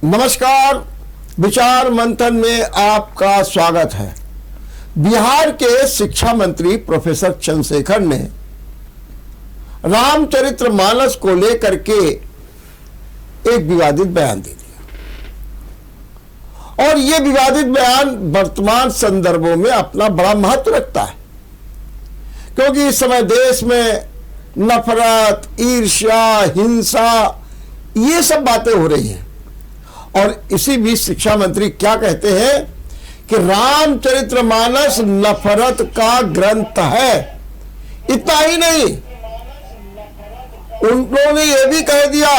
नमस्कार, विचार मंथन में आपका स्वागत है। बिहार के शिक्षा मंत्री प्रोफेसर चंद्रशेखर ने रामचरितमानस को लेकर के एक विवादित बयान दे दिया और यह विवादित बयान वर्तमान संदर्भों में अपना बड़ा महत्व रखता है, क्योंकि इस समय देश में नफरत, ईर्ष्या, हिंसा, ये सब बातें हो रही हैं। और इसी बीच शिक्षा मंत्री क्या कहते हैं कि रामचरितमानस नफरत का ग्रंथ है। इतना ही नहीं, उन्होंने यह भी कह दिया,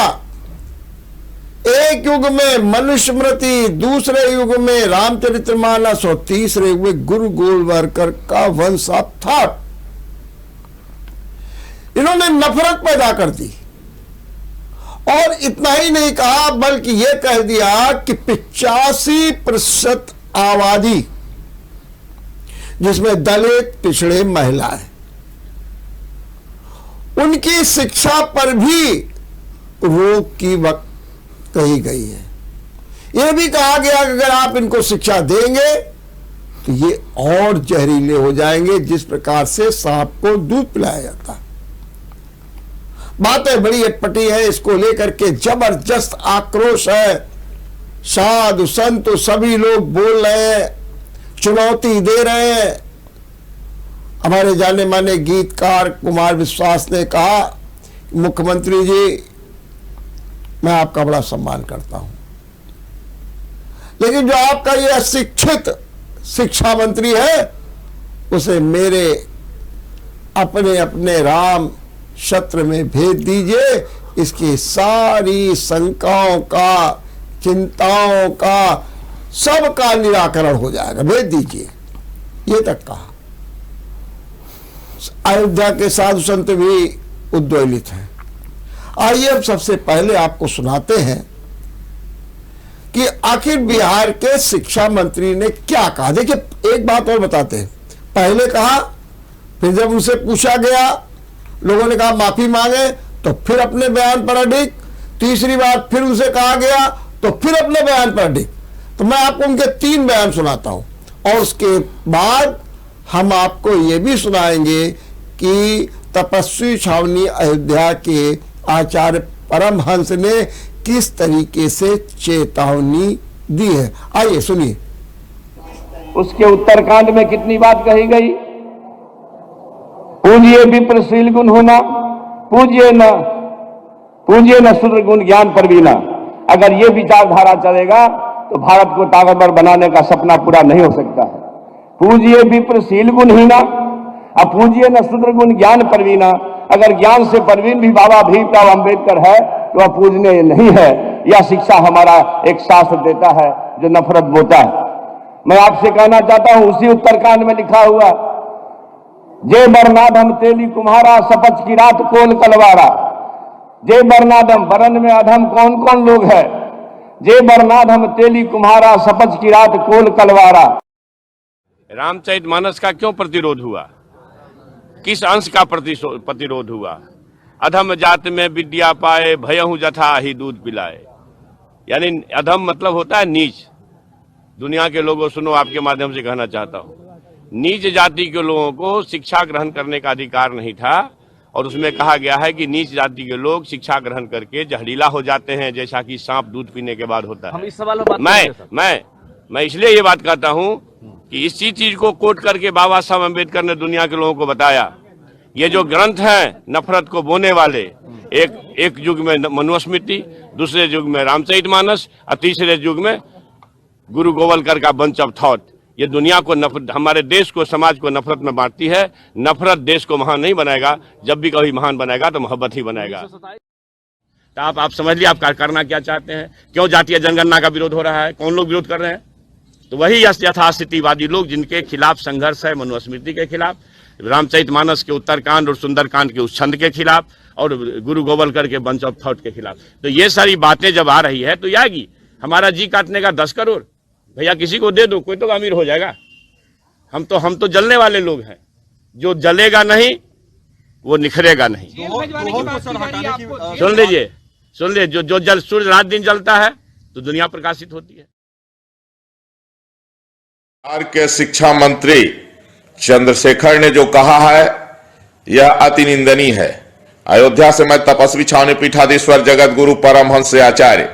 एक युग में मनुस्मृति, दूसरे युग में रामचरितमानस और तीसरे युग में गुरु गोलवलकर का वंश ऑफ थॉट। इन्होंने नफरत पैदा कर दी और इतना ही नहीं कहा, बल्कि यह कह दिया कि 85% आबादी, जिसमें दलित, पिछड़े, महिलाएं, उनकी शिक्षा पर भी रोक की वक्त कही गई है। यह भी कहा गया कि अगर आप इनको शिक्षा देंगे तो ये और जहरीले हो जाएंगे, जिस प्रकार से सांप को दूध पिलाया जाता है। बातें बड़ी अटपटी है, इसको लेकर के जबरदस्त आक्रोश है। साधु संत सभी लोग बोल रहे हैं, चुनौती दे रहे हैं। हमारे जाने माने गीतकार कुमार विश्वास ने कहा, मुख्यमंत्री जी मैं आपका बड़ा सम्मान करता हूं, लेकिन जो आपका ये अशिक्षित शिक्षा मंत्री है, उसे मेरे अपने अपने राम क्षेत्र में भेज दीजिए। इसकी सारी शंकाओं का, चिंताओं का, सबका निराकरण हो जाएगा, भेज दीजिए, ये तक कहा। अयोध्या के साधु संत भी उद्वेलित हैं। आइए अब सबसे पहले आपको सुनाते हैं कि आखिर बिहार के शिक्षा मंत्री ने क्या कहा। देखिए, एक बात और बताते हैं। पहले कहा, फिर जब उनसे पूछा गया, लोगों ने कहा माफी मांगे, तो फिर अपने बयान पर अडिग। तीसरी बार फिर उनसे कहा गया तो फिर अपने बयान पर अडिग। तो मैं आपको उनके 3 बयान सुनाता हूं और उसके बाद हम आपको यह भी सुनाएंगे कि तपस्वी छावनी अयोध्या के आचार्य परमहंस ने किस तरीके से चेतावनी दी है। आइए सुनिए। उसके उत्तरकांड में कितनी बात कही गई? पूज्य विप्रशील गुण होना, पूज्य न शूद्र गुण ज्ञान पर भी ना। अगर ये विचारधारा चलेगा तो भारत को ताकतवर बनाने का सपना पूरा नहीं हो सकता है। पूज्य विप्रशील गुण ही ना, अपूज्य न शूद्र गुण ज्ञान परवीना। अगर ज्ञान से परवीन भी बाबा भीमराव अंबेडकर है तो वह पूजनीय नहीं है। यह शिक्षा हमारा एक शास्त्र देता है जो नफरत बोता है। मैं आपसे कहना चाहता हूं, उसी उत्तरकांड में लिखा हुआ, जय बरनाधम तेली कुम्हारा, सपच की रात कोल कलवारा। जय बरनाधम, बरन में अधम कौन कौन लोग है? जय बरनाधम तेली कुम्हारा, सपच की रात कोल कलवारा। रामचरितमानस का क्यों प्रतिरोध हुआ? किस अंश का प्रतिरोध हुआ? अधम जात में विद्या पाए, भयहु जथा ही दूध पिलाए। यानी अधम मतलब होता है नीच। दुनिया के लोगों सुनो, आपके माध्यम से कहना चाहता हूं, नीच जाति के लोगों को शिक्षा ग्रहण करने का अधिकार नहीं था। और उसमें कहा गया है कि नीच जाति के लोग शिक्षा ग्रहण करके जहरीला हो जाते हैं, जैसा कि सांप दूध पीने के बाद होता है। हम इस सवाल पर मैं इसलिए ये बात कहता हूं कि इसी चीज को कोट करके बाबा साहब अम्बेडकर ने दुनिया के लोगों को बताया, ये जो ग्रंथ हैं नफरत को बोने वाले, एक युग में मनुस्मृति, दूसरे युग में रामचरितमानस और तीसरे युग में गुरु गोवलकर का बंच ऑफ थॉट, ये दुनिया को नफरत, हमारे देश को, समाज को नफरत में बांटती है। नफरत देश को महान नहीं बनाएगा। जब भी कभी महान बनाएगा तो मोहब्बत ही बनाएगा। तो आप समझ लिया आप करना क्या चाहते हैं। क्यों जातीय जनगणना का विरोध हो रहा है? कौन लोग विरोध कर रहे हैं? तो वही यथास्थितिवादी लोग, जिनके खिलाफ संघर्ष है, मनुस्मृति के खिलाफ, रामचरितमानस के उत्तरकांड और सुंदरकांड के उस छंद के खिलाफ, और गुरु गोवलकर के बंच ऑफ थॉट के खिलाफ। तो ये सारी बातें जब आ रही है तो आएगी। हमारा जी काटने का 10 करोड़ भैया किसी को दे दो, कोई तो अमीर हो जाएगा। हम तो जलने वाले लोग हैं। जो जलेगा नहीं वो निखरेगा नहीं। सुन लीजिए, जो सूर्य रात दिन जलता है तो दुनिया प्रकाशित होती है। बिहार के शिक्षा मंत्री चंद्रशेखर ने जो कहा है यह अति निंदनीय है। अयोध्या से मैं तपस्वी छावनी पीठाधीश्वर जगत गुरु परमहंस आचार्य,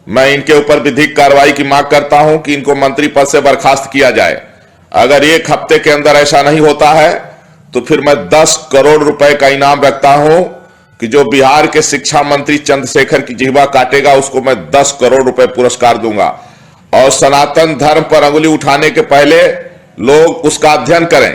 मैं इनके ऊपर विधिक कार्रवाई की मांग करता हूं कि इनको मंत्री पद से बर्खास्त किया जाए। अगर एक हफ्ते के अंदर ऐसा नहीं होता है तो फिर मैं 10 करोड़ रुपए का इनाम रखता हूं कि जो बिहार के शिक्षा मंत्री चंद्रशेखर की जिह्वा काटेगा उसको मैं 10 करोड़ रुपए पुरस्कार दूंगा। और सनातन धर्म पर अंगुली उठाने के पहले लोग उसका अध्ययन करें।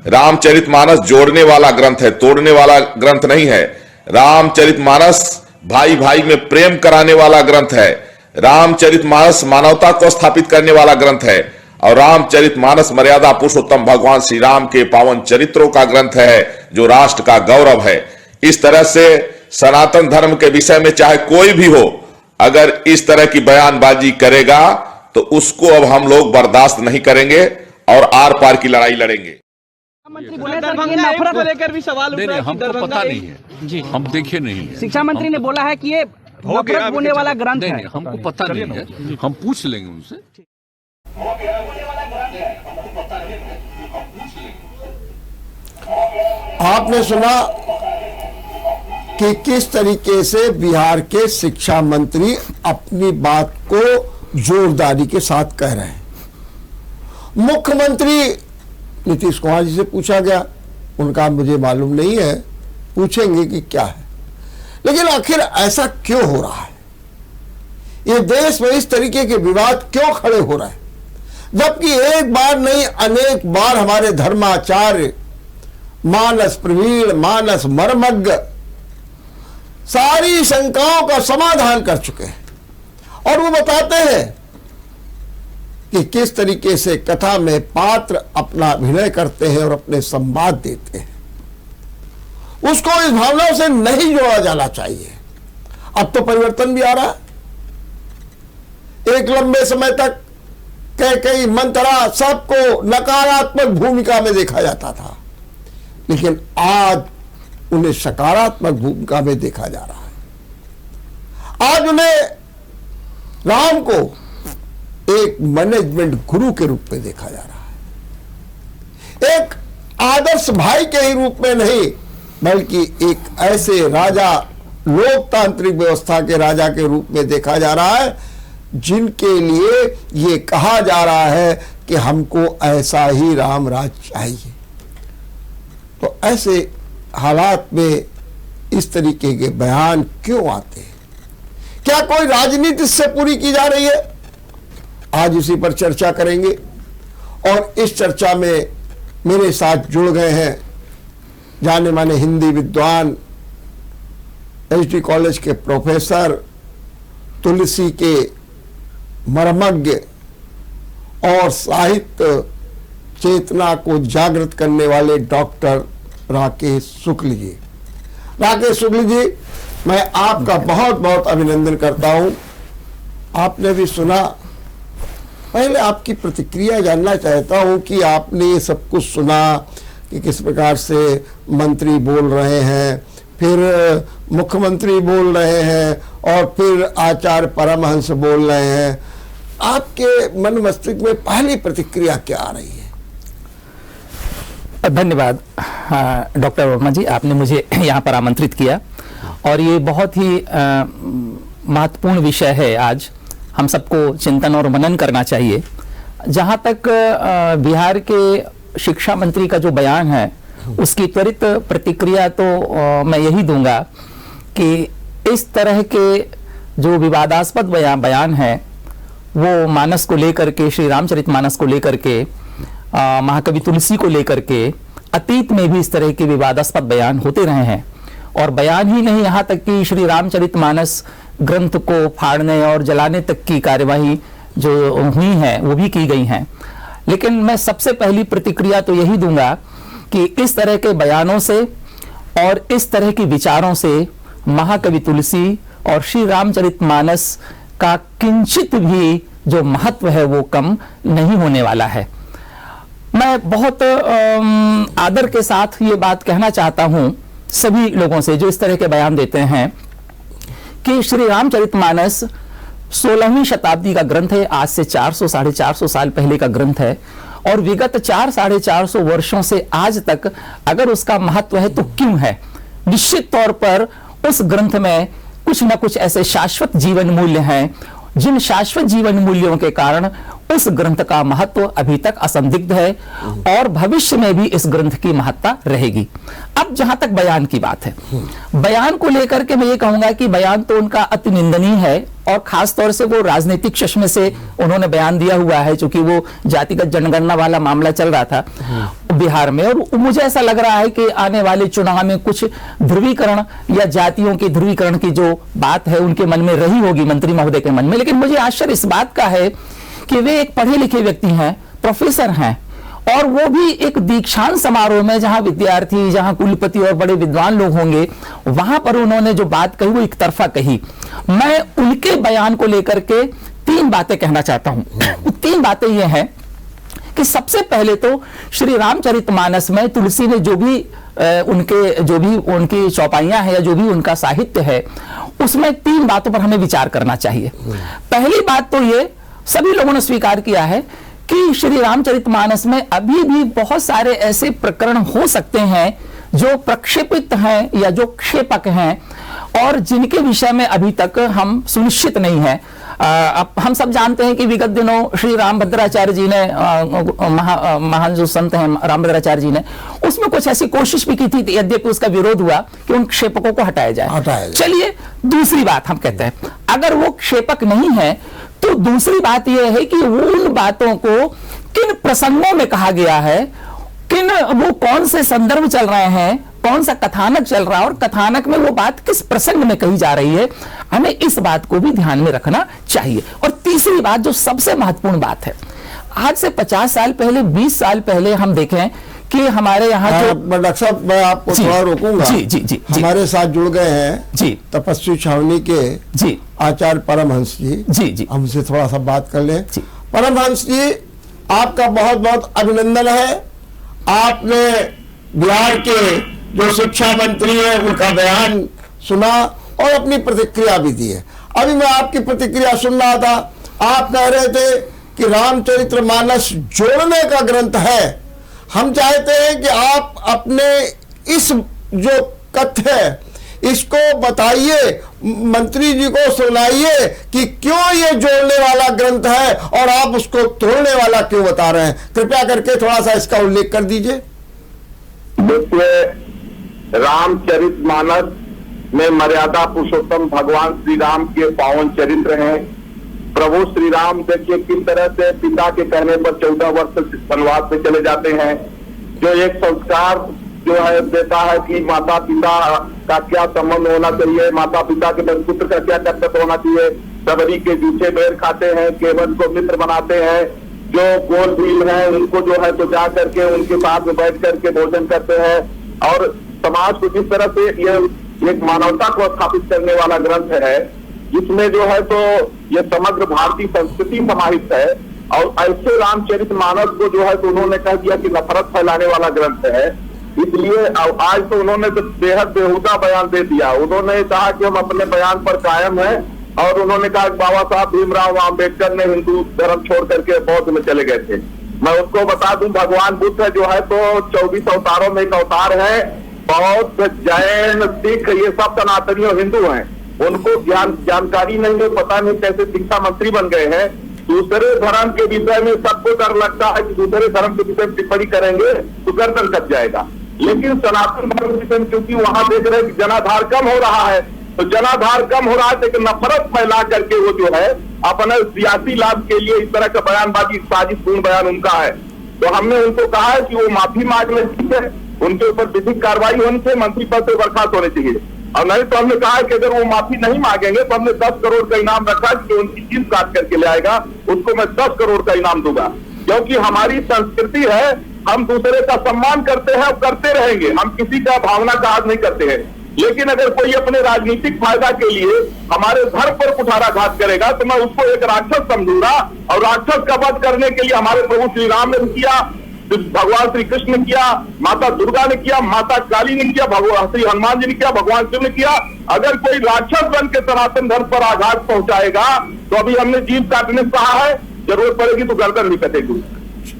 रामचरितमानस जोड़ने वाला ग्रंथ है, तोड़ने वाला ग्रंथ नहीं है। रामचरितमानस भाई भाई में प्रेम कराने वाला ग्रंथ है। रामचरितमानस मानवता को स्थापित करने वाला ग्रंथ है। और रामचरितमानस मर्यादा पुरुषोत्तम भगवान श्री राम के पावन चरित्रों का ग्रंथ है जो राष्ट्र का गौरव है। इस तरह से सनातन धर्म के विषय में चाहे कोई भी हो, अगर इस तरह की बयानबाजी करेगा तो उसको अब हम लोग बर्दाश्त नहीं करेंगे और आर पार की लड़ाई लड़ेंगे। मंत्री बोले सर कि नफरत को लेकर भी सवाल उठ रहा है कि हमको पता नहीं है जी, हम देखे नहीं है। शिक्षा मंत्री ने बोला है कि ये नफरत बोने वाला ग्रंथ है। हमको पता नहीं है, हम पूछ लेंगे उनसे। आपने सुना कि किस तरीके से बिहार के शिक्षा मंत्री अपनी बात को जोरदारी के साथ कह रहे हैं। मुख्यमंत्री नीतीश कुमार जी से पूछा गया, उनका मुझे मालूम नहीं है, पूछेंगे कि क्या है। लेकिन आखिर ऐसा क्यों हो रहा है? ये देश में इस तरीके के विवाद क्यों खड़े हो रहे हैं, जबकि एक बार नहीं अनेक बार हमारे धर्माचार्य, मानस प्रवीण, मानस मर्मज्ञ सारी शंकाओं का समाधान कर चुके हैं। और वो बताते हैं कि किस तरीके से कथा में पात्र अपना अभिनय करते हैं और अपने संवाद देते हैं। उसको इस भावनाओं से नहीं जोड़ा जाना चाहिए। अब तो परिवर्तन भी आ रहा है। एक लंबे समय तक कई मंत्रा सबको नकारात्मक भूमिका में देखा जाता था, लेकिन आज उन्हें सकारात्मक भूमिका में देखा जा रहा है। आज उन्हें राम को एक मैनेजमेंट गुरु के रूप में देखा जा रहा है, एक आदर्श भाई के ही रूप में नहीं, बल्कि एक ऐसे राजा, लोकतांत्रिक व्यवस्था के राजा के रूप में देखा जा रहा है जिनके लिए ये कहा जा रहा है कि हमको ऐसा ही राम राज चाहिए। तो ऐसे हालात में इस तरीके के बयान क्यों आते हैं? क्या कोई राजनीति इससे पूरी की जा रही है? आज इसी पर चर्चा करेंगे। और इस चर्चा में मेरे साथ जुड़ गए हैं जाने माने हिंदी विद्वान, एचडी कॉलेज के प्रोफेसर, तुलसी के मर्मज्ञ और साहित्य चेतना को जागृत करने वाले डॉक्टर राकेश शुक्ल जी। राकेश शुक्ल जी, मैं आपका बहुत बहुत अभिनंदन करता हूं। आपने भी सुना, पहले आपकी प्रतिक्रिया जानना चाहता हूं कि आपने ये सब कुछ सुना कि किस प्रकार से मंत्री बोल रहे हैं, फिर मुख्यमंत्री बोल रहे हैं और फिर आचार्य परमहंस बोल रहे हैं। आपके मन मस्तिष्क में पहली प्रतिक्रिया क्या आ रही है? धन्यवाद डॉक्टर वर्मा जी, आपने मुझे यहाँ पर आमंत्रित किया और ये बहुत ही महत्वपूर्ण विषय है। आज हम सबको चिंतन और मनन करना चाहिए। जहाँ तक बिहार के शिक्षा मंत्री का जो बयान है उसकी त्वरित प्रतिक्रिया तो मैं यही दूंगा कि इस तरह के जो विवादास्पद बयान है वो मानस को लेकर के, श्री रामचरितमानस को लेकर के, महाकवि तुलसी को लेकर के अतीत में भी इस तरह के विवादास्पद बयान होते रहे हैं। और बयान ही नहीं, यहाँ तक कि श्री रामचरितमानस ग्रंथ को फाड़ने और जलाने तक की कार्यवाही जो हुई है वो भी की गई हैं। लेकिन मैं सबसे पहली प्रतिक्रिया तो यही दूंगा कि इस तरह के बयानों से और इस तरह के विचारों से महाकवि तुलसी और श्री रामचरितमानस का किंचित भी जो महत्व है वो कम नहीं होने वाला है। मैं बहुत आदर के साथ ये बात कहना चाहता हूं सभी लोगों से जो इस तरह के बयान देते हैं कि श्री रामचरितमानस 16वीं शताब्दी का ग्रंथ है, आज से 400 साढ़े 400 साल पहले का ग्रंथ है, और विगत 400-450 वर्षों से आज तक अगर उसका महत्व है तो क्यों है? निश्चित तौर पर उस ग्रंथ में कुछ न कुछ ऐसे शाश्वत जीवन मूल्य हैं, जिन शाश्वत जीवन मूल्यों के कारण उस ग्रंथ का महत्व अभी तक असंदिग्ध है और भविष्य में भी इस ग्रंथ की महत्ता रहेगी। अब जहां तक बयान की बात है, बयान को लेकर के मैं ये कहूंगा कि बयान तो उनका अति निंदनीय है, और खास तौर से वो राजनीतिक चश्मे से उन्होंने बयान दिया हुआ है, क्योंकि वो जातिगत जनगणना वाला मामला चल रहा था बिहार में, और मुझे ऐसा लग रहा है कि आने वाले चुनाव में कुछ ध्रुवीकरण या जातियों के ध्रुवीकरण की जो बात है उनके मन में रही होगी, मंत्री महोदय के मन में। लेकिन मुझे आश्चर्य इस बात का है कि वे एक पढ़े लिखे व्यक्ति हैं, प्रोफेसर हैं, और वो भी एक दीक्षांत समारोह में जहां विद्यार्थी, जहां कुलपति और बड़े विद्वान लोग होंगे, वहां पर उन्होंने जो बात कही वो एक तरफा कही। मैं उनके बयान को लेकर के 3 बातें कहना चाहता हूं। 3 बातें ये हैं कि सबसे पहले तो श्री रामचरितमानस में तुलसी ने जो भी उनकी चौपाइयां हैं या जो भी उनका साहित्य है, उसमें 3 बातों पर हमें विचार करना चाहिए। पहली बात तो ये सभी लोगों ने स्वीकार किया है कि श्री रामचरितमानस में अभी भी बहुत सारे ऐसे प्रकरण हो सकते हैं जो प्रक्षेपित हैं या जो क्षेपक हैं, और जिनके विषय में अभी तक हम सुनिश्चित नहीं हैं। अब हम सब जानते हैं कि विगत दिनों श्री रामभद्राचार्य जी ने, महान जो संत हैं रामभद्राचार्य जी ने, उसमें कुछ ऐसी कोशिश भी की थी, यद्यपि उसका विरोध हुआ कि उन क्षेपकों को हटाया जाए। चलिए, दूसरी बात हम कहते हैं, अगर वो क्षेपक नहीं है तो दूसरी बात यह है कि उन बातों को किन प्रसंगों में कहा गया है, वो कौन से संदर्भ चल रहे हैं, कौन सा कथानक चल रहा है, और कथानक में वो बात किस प्रसंग में कही जा रही है, हमें इस बात को भी ध्यान में रखना चाहिए। और तीसरी बात जो सबसे महत्वपूर्ण बात है, आज से 50 साल पहले, 20 साल पहले हम देखें कि हमारे यहाँ जो डॉक्टर साहब, मैं आपको थोड़ा रोकूंगा। जी जी जी, हमारे साथ जुड़ गए हैं जी तपस्वी छावनी के जी आचार्य परमहंस जी। जी जी, हमसे थोड़ा सा बात कर लें। जी। परमहंस जी, आपका बहुत बहुत अभिनंदन है। आपने बिहार के जो शिक्षा मंत्री हैं उनका बयान सुना और अपनी प्रतिक्रिया भी दी है। अभी मैं आपकी प्रतिक्रिया सुन रहा था, आप कह रहे थे कि रामचरितमानस जोड़ने का ग्रंथ है। हम चाहते हैं कि आप अपने इस जो कथ्य है इसको बताइए, मंत्री जी को सुनाइए कि क्यों ये जोड़ने वाला ग्रंथ है और आप उसको तोड़ने वाला क्यों बता रहे हैं। कृपया करके थोड़ा सा इसका उल्लेख कर दीजिए। देखिए, रामचरितमानस में मर्यादा पुरुषोत्तम भगवान श्री राम के पावन चरित्र हैं। प्रभु श्री राम देखिए किस तरह से पिता के कहने पर 14 वर्ष वनवास पे चले जाते हैं, जो एक संस्कार जो है देता है कि माता पिता का क्या संबंध होना चाहिए, माता पिता के पुत्र का क्या कर्तव्य होना चाहिए। सबरी के जूठे बैर खाते हैं, केवल को मित्र बनाते हैं, जो गोल भील हैं उनको जो है तो जा करके उनके साथ में बैठ करके भोजन करते हैं, और समाज को जिस तरह से ये एक मानवता को स्थापित करने वाला ग्रंथ है, जिसमें जो है तो ये समग्र भारतीय संस्कृति समाहित है। और ऐसे रामचरितमानस को जो है तो उन्होंने कह दिया कि नफरत फैलाने वाला ग्रंथ है। इसलिए आज तो उन्होंने तो बेहद बेहुदा बयान दे दिया। उन्होंने कहा कि हम अपने बयान पर कायम हैं, और उन्होंने कहा कि बाबा साहब भीमराव अम्बेडकर ने हिंदू धर्म छोड़ करके बौद्ध में चले गए थे। मैं उसको बता दूं, भगवान बुद्ध जो है तो 24 अवतारों में एक अवतार है। बौद्ध, जैन, सिख ये सब सनातनी और हिंदू हैं। उनको जानकारी नहीं है, पता नहीं कैसे शिक्षा मंत्री बन गए हैं। दूसरे धर्म के विषय में सबको डर लगता है कि दूसरे धर्म के विषय में टिप्पणी करेंगे तो गर्दन कट जाएगा। लेकिन सनातन धर्म के विषय में क्योंकि वहां देख रहे हैं कि जनाधार कम हो रहा है, तो जनाधार कम हो रहा है, लेकिन नफरत फैला करके वो जो है अपने सियासी लाभ के लिए इस तरह का बयानबाजी, साजिशपूर्ण बयान उनका है। तो हमने उनको कहा है कि वो माफी मांग ले, ठीक है, उनके ऊपर विधिक कार्रवाई होनी चाहिए, मंत्री पद से बर्खास्त होने चाहिए। और नहीं तो हमने कहा कि अगर वो माफी नहीं मांगेंगे तो हमने 10 करोड़ का इनाम रखा कि उनकी चीज काट करके ले आएगा, उसको मैं 10 करोड़ का इनाम दूंगा। क्योंकि हमारी संस्कृति है, हम दूसरे का सम्मान करते हैं और करते रहेंगे, हम किसी का भावना का आदर नहीं करते हैं। लेकिन अगर कोई अपने राजनीतिक फायदा के लिए हमारे धर्म पर कुठाराघात करेगा तो मैं उसको एक राक्षस समझूंगा। और राक्षस का वध करने के लिए हमारे प्रभु श्री राम ने किया, भगवान श्री कृष्ण ने किया, माता दुर्गा ने किया, माता काली ने किया, भगवान श्री हनुमान जी ने किया, भगवान शिव ने किया। अगर कोई राक्षस बन के सनातन धर्म पर आघात पहुंचाएगा तो अभी हमने जीभ काटने को कहा है, जरूरत पड़ेगी तो गर्दन भी कटेगी।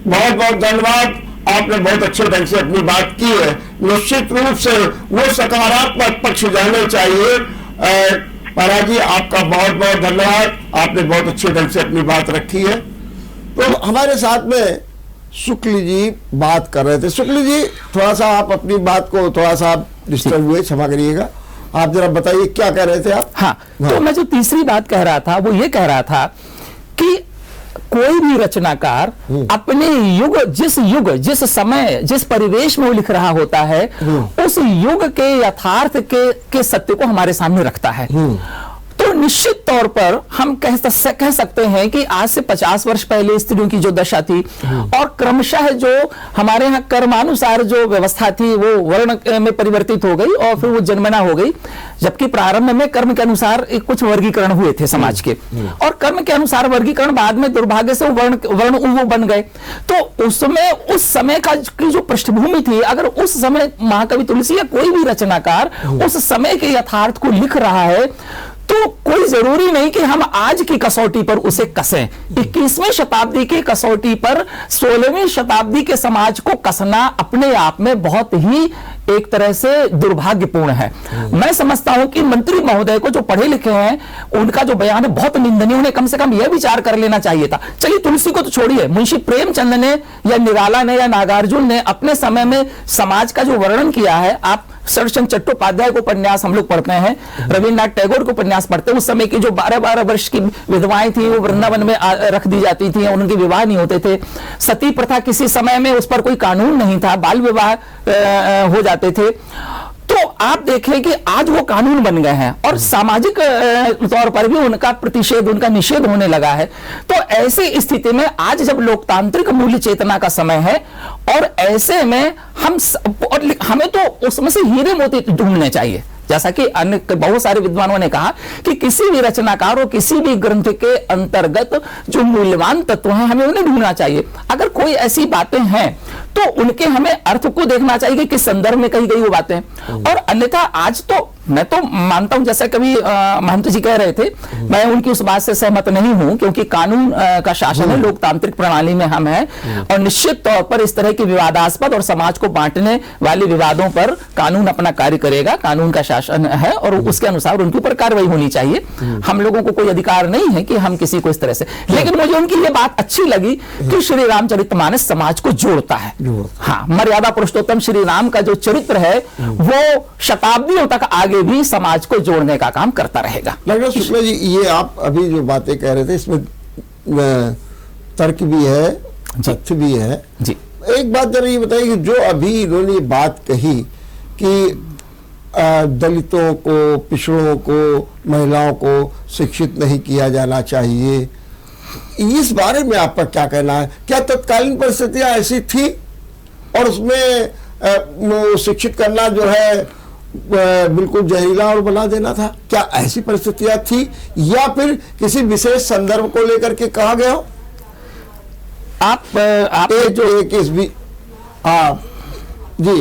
बहुत बहुत धन्यवाद, आपने बहुत अच्छे ढंग से अपनी बात की है। निश्चित रूप से वो सकारात्मक पक्ष जाने चाहिए। महाराज जी, आपका बहुत बहुत धन्यवाद, आपने बहुत अच्छे ढंग से अपनी बात रखी है। तो हमारे साथ में शुक्ल जी बात कर रहे थे। शुक्ल जी, थोड़ा सा आप अपनी बात को थोड़ा सा डिस्टर्ब हुए, क्षमा करिएगा, आप जरा बताइए क्या कह रहे थे आप। हाँ, तो मैं जो तीसरी बात कह रहा था वो ये कह रहा था कि कोई भी रचनाकार अपने युग, जिस समय, जिस परिवेश में वो लिख रहा होता है, उस युग के यथार्थ के सत्य को हमारे सामने रखता है। तो निश्चित तौर पर हम कह सकते हैं कि आज से 50 वर्ष पहले स्त्रियों की जो दशा थी और क्रमशः जो हमारे यहाँ कर्मानुसार जो व्यवस्था थी वो वर्ण में परिवर्तित हो गई और फिर वो जन्मना हो गई, जबकि प्रारंभ में कर्म के अनुसार कुछ वर्गीकरण हुए थे समाज के, और कर्म के अनुसार वर्गीकरण बाद में दुर्भाग्य से वर्ण वो बन गए। तो उसमें उस समय की जो पृष्ठभूमि थी, अगर उस समय महाकवि तुलसी या कोई भी रचनाकार उस समय के यथार्थ को लिख रहा है, तो कोई जरूरी नहीं कि हम आज की कसौटी पर उसे कसें। 21वीं शताब्दी की कसौटी पर 16वीं शताब्दी के समाज को कसना अपने आप में बहुत ही एक तरह से दुर्भाग्यपूर्ण है। मैं समझता हूं कि मंत्री महोदय को, जो पढ़े लिखे हैं, उनका जो बयान है बहुत निंदनीय, उन्हें कम से कम यह विचार कर लेना चाहिए था। चलिए तुलसी को तो छोड़िए, मुंशी प्रेमचंद ने या निराला ने या नागार्जुन ने अपने समय में समाज का जो वर्णन किया है, आप शरदचंद्र चट्टोपाध्याय को उपन्यास हम लोग पढ़ते हैं, रविन्द्रनाथ टैगोर को उपन्यास पढ़ते हैं, उस समय की जो 12-12 वर्ष की विधवाएं थी वो वृंदावन में रख दी जाती थी, उनके विवाह नहीं होते थे। सती प्रथा किसी समय में उस पर कोई कानून नहीं था, बाल विवाह हो जाते थे। तो आप देखें कि आज वो कानून बन गए हैं और सामाजिक तौर पर भी उनका प्रतिषेध, उनका निषेध होने लगा है। तो ऐसी स्थिति में आज जब लोकतांत्रिक मूल्य चेतना का समय है और ऐसे में हमें तो उसमें से हीरे मोती ढूंढने चाहिए, जैसा कि अन्य बहुत सारे विद्वानों ने कहा कि किसी भी रचनाकार और किसी भी ग्रंथ के अंतर्गत जो मूल्यवान तत्व हैं हमें उन्हें ढूंढना चाहिए। अगर कोई ऐसी बातें हैं तो उनके हमें अर्थ को देखना चाहिए कि किस संदर्भ में कही गई वो बातें, और अन्यथा आज तो मैं तो मानता हूं, जैसा कभी महंत जी कह रहे थे, मैं उनकी उस बात से सहमत नहीं हूं, क्योंकि कानून का शासन है, लोकतांत्रिक प्रणाली में हम हैं और निश्चित तौर पर इस तरह की विवादास्पद और समाज को बांटने वाले विवादों पर कानून अपना कार्य करेगा, कानून का शासन है और उसके अनुसार उनके ऊपर कार्रवाई होनी चाहिए। हम लोगों को कोई अधिकार नहीं है कि हम किसी को इस तरह से, लेकिन मुझे उनकी ये बात अच्छी लगी कि श्री रामचरितमानस समाज को जोड़ता है। हाँ, मर्यादा पुरुषोत्तम श्री राम का जो चरित्र है वो शताब्दियों तक आगे भी समाज को जोड़ने का काम करता रहेगा। लगभग शुक्ला जी, ये आप अभी जो बातें कह रहे थे इसमें तर्क भी है, तथ्य भी है जी। एक बात जरा ये बताइए कि जो अभी इन्होंने बात कही कि दलितों को, पिछड़ों को, महिलाओं को शिक्षित नहीं किया जाना चाहिए, इस बारे में आपका क्या कहना है? क्या तत्कालीन परिस्थितियां ऐसी थी और उसमें शिक्षित करना जो है बिल्कुल जहरीला और बना देना था? क्या ऐसी परिस्थितियां थी या फिर किसी विशेष संदर्भ को लेकर के कहा गया हो? आप जो एक इस भी जी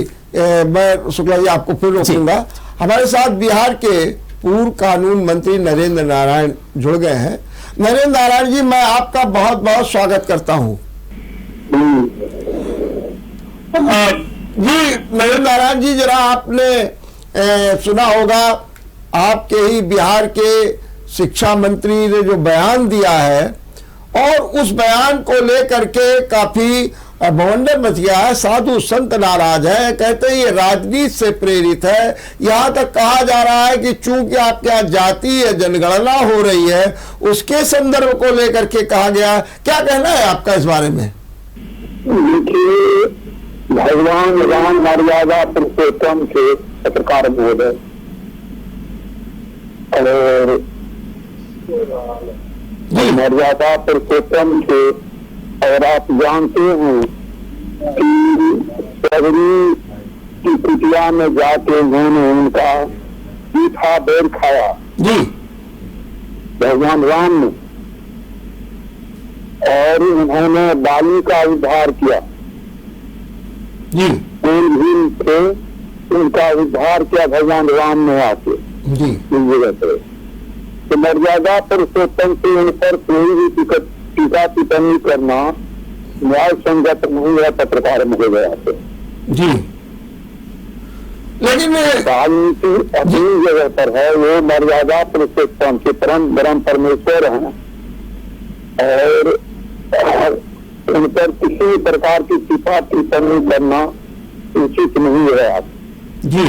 मैं शुक्ला जी आपको फिर रोकूंगा। हमारे साथ बिहार के पूर्व कानून मंत्री नरेंद्र नारायण जुड़ गए हैं। नरेंद्र नारायण जी, मैं आपका बहुत बहुत स्वागत करता हूं। जी नरेंद्र नारायण जी, जरा आपने सुना होगा, आपके ही बिहार के शिक्षा मंत्री ने जो बयान दिया है और उस बयान को लेकर के काफी बवंडर मच गया है। साधु संत नाराज है, कहते हैं ये राजनीति से प्रेरित है। यहां तक कहा जा रहा है कि चूंकि आपके यहाँ जातीय जनगणना हो रही है उसके संदर्भ को लेकर के कहा गया। क्या कहना है आपका इस बारे में? देखिए, भगवान राम मर्यादा पुरुषोत्तम के पत्रकार महोदय और मर्यादा पुरुषोत्तम के, और आप जानते हैं कि सबरी की कुटिया में जाके उन्होंने उनका मीठा बेर खाया जी भगवान राम ने, और उन्होंने बाली का उद्धार किया जी भीम से, उनका उद्धार किया भगवान राम ने आके जी इस जगह पर। तो मर्यादा पुरुषोत्तम से उन पर कोई भी टीका टिप्पणी करना न्याय संगत नहीं है पत्रकार महोदय से। जी, लेकिन राजनीति अपनी जगह पर है, वो मर्यादा पुरुषोत्तम के परम ब्रह्म परमेश्वर हैं और उन पर किसी प्रकार की टीका टिप्पणी करना उचित नहीं है। आप जी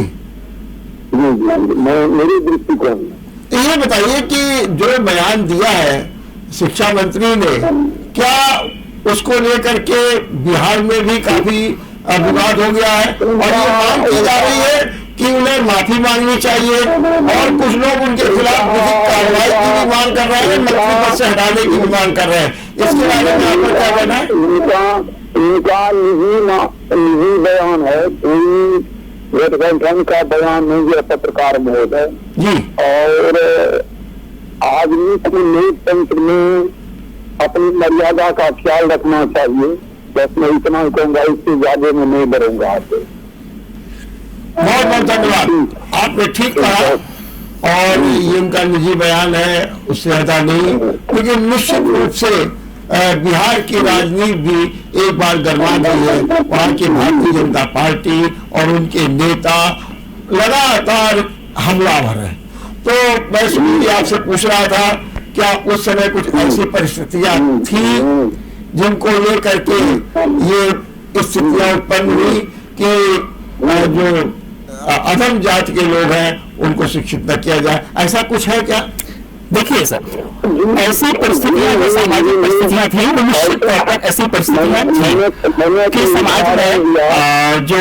मेरी दृष्टिकोण में ये बताइए कि जो बयान दिया है शिक्षा मंत्री ने, क्या उसको लेकर के बिहार में भी काफी विवाद हो गया है और ये मांग की जा रही है कि उन्हें माफी मांगनी चाहिए और कुछ लोग उनके खिलाफ विधिक कार्रवाई की भी मांग कर रहे हैं, मंत्री पद से हटाने की भी मांग कर रहे हैं। इसके बारे में आपका क्या कहना है? इनका निजी बयान है, कोई गठबंधन का बयान नहीं है पत्रकार महोदय जी। और आदमी को लोकतंत्र में अपनी मर्यादा का ख्याल रखना चाहिए। बस मैं इतना ही कहूँगा, इससे ज्यादा मैं नहीं बढ़ूंगा आपसे। बहुत बहुत धन्यवाद, आपने ठीक कहा और ये उनका निजी बयान है, उससे ज्यादा नहीं। लेकिन निश्चित रूप से बिहार की राजनीति भी एक बार गरमा गई है। वहां की भारतीय जनता पार्टी और उनके नेता लगातार हमलावर है। तो मैं सुनील आपसे पूछ रहा था, क्या उस समय कुछ ऐसी परिस्थितियां थी जिनको लेकर के ये स्थितियां उत्पन्न हुई कि जो अधम जाति के लोग हैं उनको शिक्षित न किया जाए? ऐसा कुछ है क्या? देखिए सर, ऐसी परिस्थितियां जो सामाजिक परिस्थितियां थी, वो निश्चित तौर पर ऐसी परिस्थितियां थी कि समाज में जो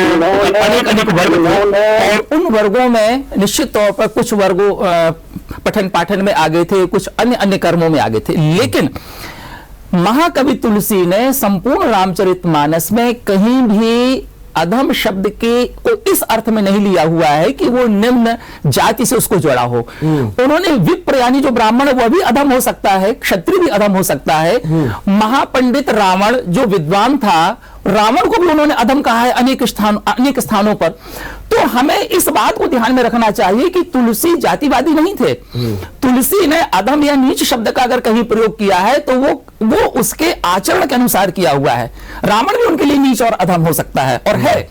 अनेक वर्ग थे और उन वर्गों में निश्चित तौर पर कुछ वर्गों पठन पाठन में आगे थे, कुछ अन्य कर्मों में आगे थे। लेकिन महाकवि तुलसी ने संपूर्ण रामचरितमानस में कहीं भी अधम शब्द के को इस अर्थ में नहीं लिया हुआ है कि वो निम्न जाति से उसको जोड़ा हो। उन्होंने विप्र यानी जो ब्राह्मण वह भी अधम हो सकता है, क्षत्रिय भी अधम हो सकता है। महापंडित रावण जो विद्वान था, रावण को भी उन्होंने अधम कहा है अनेक स्थानों पर। तो हमें इस बात को ध्यान में रखना चाहिए कि तुलसी जातिवादी नहीं थे। तुलसी ने अधम या नीच शब्द का अगर कहीं प्रयोग किया है तो वो उसके आचरण के अनुसार किया हुआ है। रावण भी उनके लिए नीच और अधम हो सकता है और है।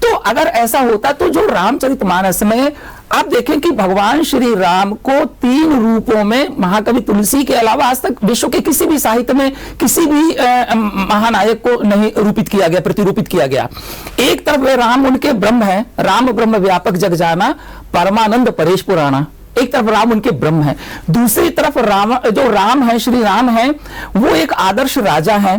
तो अगर ऐसा होता तो जो रामचरितमानस में आप देखें कि भगवान श्री राम को 3 रूपों में महाकवि तुलसी के अलावा आज तक विश्व के किसी भी साहित्य में किसी भी महानायक को नहीं रूपित किया गया, प्रतिरूपित किया गया। एक तरफ वे राम उनके ब्रह्म है, राम ब्रह्म व्यापक जग जाना, परमानंद परेश पुराना। एक तरफ राम उनके ब्रह्म है, दूसरी तरफ जो राम है, श्री राम है, वो एक आदर्श राजा है,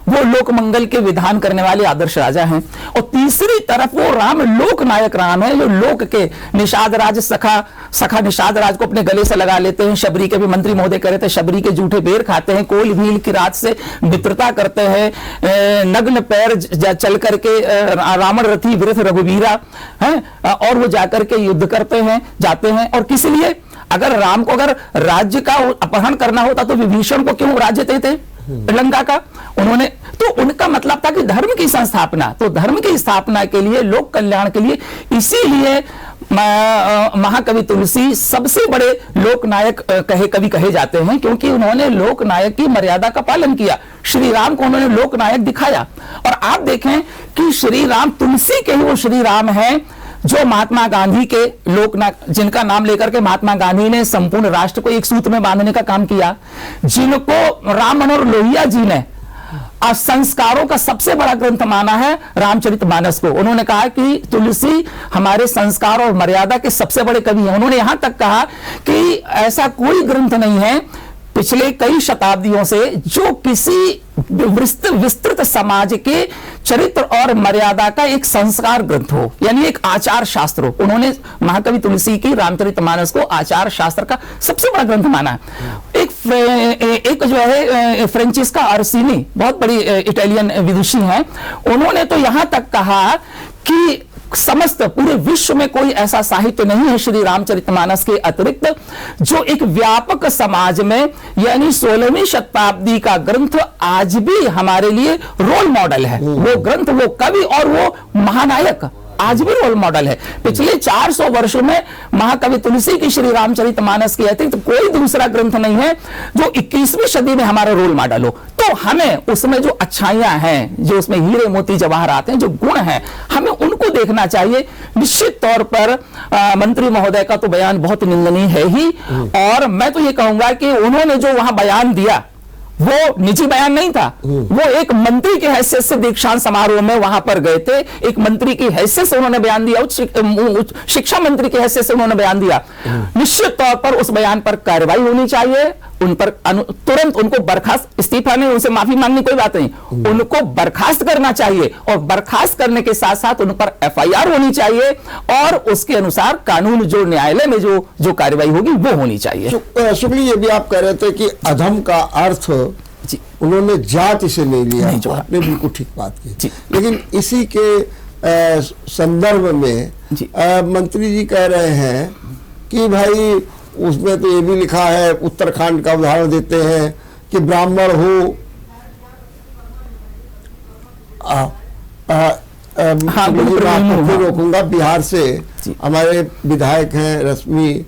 वो लोक मंगल के विधान करने वाले आदर्श राजा हैं। और तीसरी तरफ वो राम लोक नायक राम है, जो लोक के निषाद राज सखा निषाद राज को अपने गले से लगा लेते हैं। शबरी के भी मंत्री महोदय करे थे, शबरी के जूठे बेर खाते हैं, कोल भील की रात से मित्रता करते हैं, नग्न पैर चल करके रावण रथी विरथ रघुवीरा है, और वो जाकर के युद्ध करते हैं, जाते हैं। और किस लिए? अगर राम को अगर राज्य का अपहरण करना होता तो विभीषण को क्यों राज्य देते लंका का? उन्होंने तो उनका मतलब था कि धर्म की संस्थापना, तो धर्म की स्थापना के लिए, लोक कल्याण के लिए, इसीलिए महाकवि तुलसी सबसे बड़े लोकनायक कवि कहे जाते हैं, क्योंकि उन्होंने लोकनायक की मर्यादा का पालन किया। श्री राम को उन्होंने लोकनायक दिखाया। और आप देखें कि श्री राम तुलसी के ही वो श्री राम है जो महात्मा गांधी के लोकनायक, जिनका नाम लेकर के महात्मा गांधी ने संपूर्ण राष्ट्र को एक सूत्र में बांधने का काम किया, जिनको राम मनोहर लोहिया जी ने संस्कारों का सबसे बड़ा ग्रंथ माना है रामचरितमानस को। उन्होंने कहा कि तुलसी हमारे संस्कार और मर्यादा के सबसे बड़े कवि हैं। उन्होंने यहां तक कहा कि ऐसा कोई ग्रंथ नहीं है पिछले कई शताब्दियों से जो किसी विस्तृत समाज के चरित्र और मर्यादा का एक संस्कार ग्रंथ हो, यानी एक आचार शास्त्र हो। उन्होंने महाकवि तुलसी की रामचरितमानस को आचार शास्त्र का सबसे बड़ा ग्रंथ माना। एक जो है फ्रेंचिस्का अर्सिनी, बहुत बड़ी इटालियन विदुषी हैं, उन्होंने तो यहां तक कहा कि समस्त पूरे विश्व में कोई ऐसा साहित्य नहीं है श्री रामचरितमानस के अतिरिक्त जो एक व्यापक समाज में, यानी 16वीं शताब्दी का ग्रंथ आज भी हमारे लिए रोल मॉडल है। वो ग्रंथ, वो कवि और वो महानायक आज भी रोल मॉडल है। पिछले 400 वर्षों में महाकवि तुलसी की श्री रामचरितमानस की तो कोई दूसरा ग्रंथ नहीं है जो 21वीं सदी में हमारा रोल मॉडल हो। तो हमें उसमें जो अच्छाइयां हैं, जो उसमें हीरे मोती जवाहरात हैं, जो गुण हैं, हमें उनको देखना चाहिए। निश्चित तौर पर मंत्री महोदय का तो बयान बहुत निंदनीय है ही, और मैं तो ये कहूंगा कि उन्होंने जो वहां बयान दिया वो निजी बयान नहीं था, वो एक मंत्री की हैसियत से दीक्षांत समारोह में वहां पर गए थे, एक मंत्री की हैसियत से उन्होंने बयान दिया, उच्च शिक्षा मंत्री की हैसियत से उन्होंने बयान दिया। निश्चित तौर पर उस बयान पर कार्रवाई होनी चाहिए, उन पर तुरंत उनको बर्खास्त, इस्तीफा नहीं, उनसे माफी मांगनी कोई बात नहीं, उनको बर्खास्त करना चाहिए, और बर्खास्त करने के साथ साथ उन पर FIR होनी चाहिए, और उसके अनुसार कानून जो न्यायालय में जो कार्रवाई होगी वो होनी चाहिए। शुक्ली, ये भी आप कह रहे थे कि अधम का अर्थ जी, उन्होंने जाति से ले लिया, नहीं, आपने बिल्कुल ठीक बात की। लेकिन इसी के संदर्भ में मंत्री जी कह रहे हैं कि भाई उसमें तो ये भी लिखा है, उत्तराखंड का उदाहरण देते हैं कि ब्राह्मण हो, रोकूंगा, बिहार से हमारे विधायक हैं रश्मि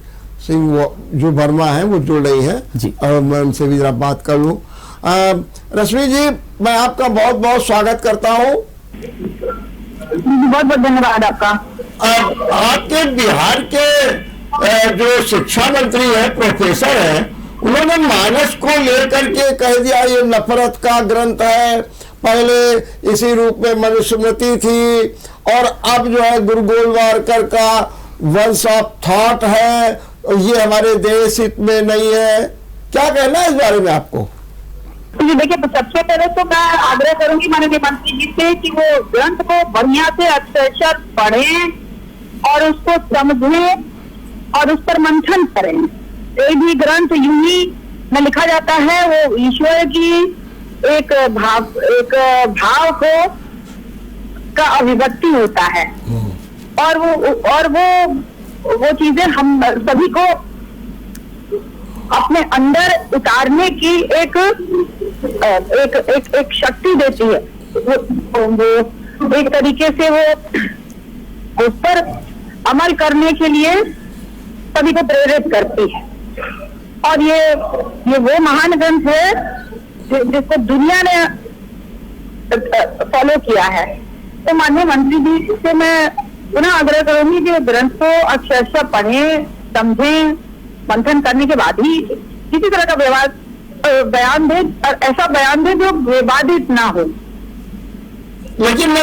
सिंह जो वर्मा हैं, वो जुड़ रही हैं, और मैं उनसे भी जरा बात कर लूं। रश्मि जी, मैं आपका बहुत बहुत स्वागत करता हूं। बहुत बहुत धन्यवाद आपका। आपके बिहार के जो शिक्षा मंत्री है, प्रोफेसर है, उन्होंने मानस को लेकर के कह दिया ये नफरत का ग्रंथ है, पहले इसी रूप में मनुस्मृति थी, और अब जो है गुरु गोलवारकर का वंश ऑफ थॉट है, ये हमारे देश हित में नहीं है। क्या कहना है इस बारे में आपको? जी देखिए, तो सबसे पहले तो मैं आग्रह करूंगी माननीय मंत्री जी से कि वो ग्रंथ को बढ़िया से अक्षरशः पढ़ें और उसको समझें और उस पर मंथन करें। कोई भी ग्रंथ यूं ही में लिखा जाता है, वो ईश्वर की एक भाव को का अभिव्यक्ति होता है, और वो चीजें हम सभी को अपने अंदर उतारने की एक शक्ति देती है। वो एक तरीके से वो उस पर अमल करने के लिए सभी को प्रेरित करती है, और ये वो महान ग्रंथ है जिसको दुनिया ने फॉलो किया है। तो माननीय मंत्री जी से मैं पुनः आग्रह करूंगी कि ग्रंथ को अक्षरशः पढ़ें, समझें, मंथन करने के बाद ही किसी तरह का बयान दे, और ऐसा बयान दे जो विवादित ना हो। लेकिन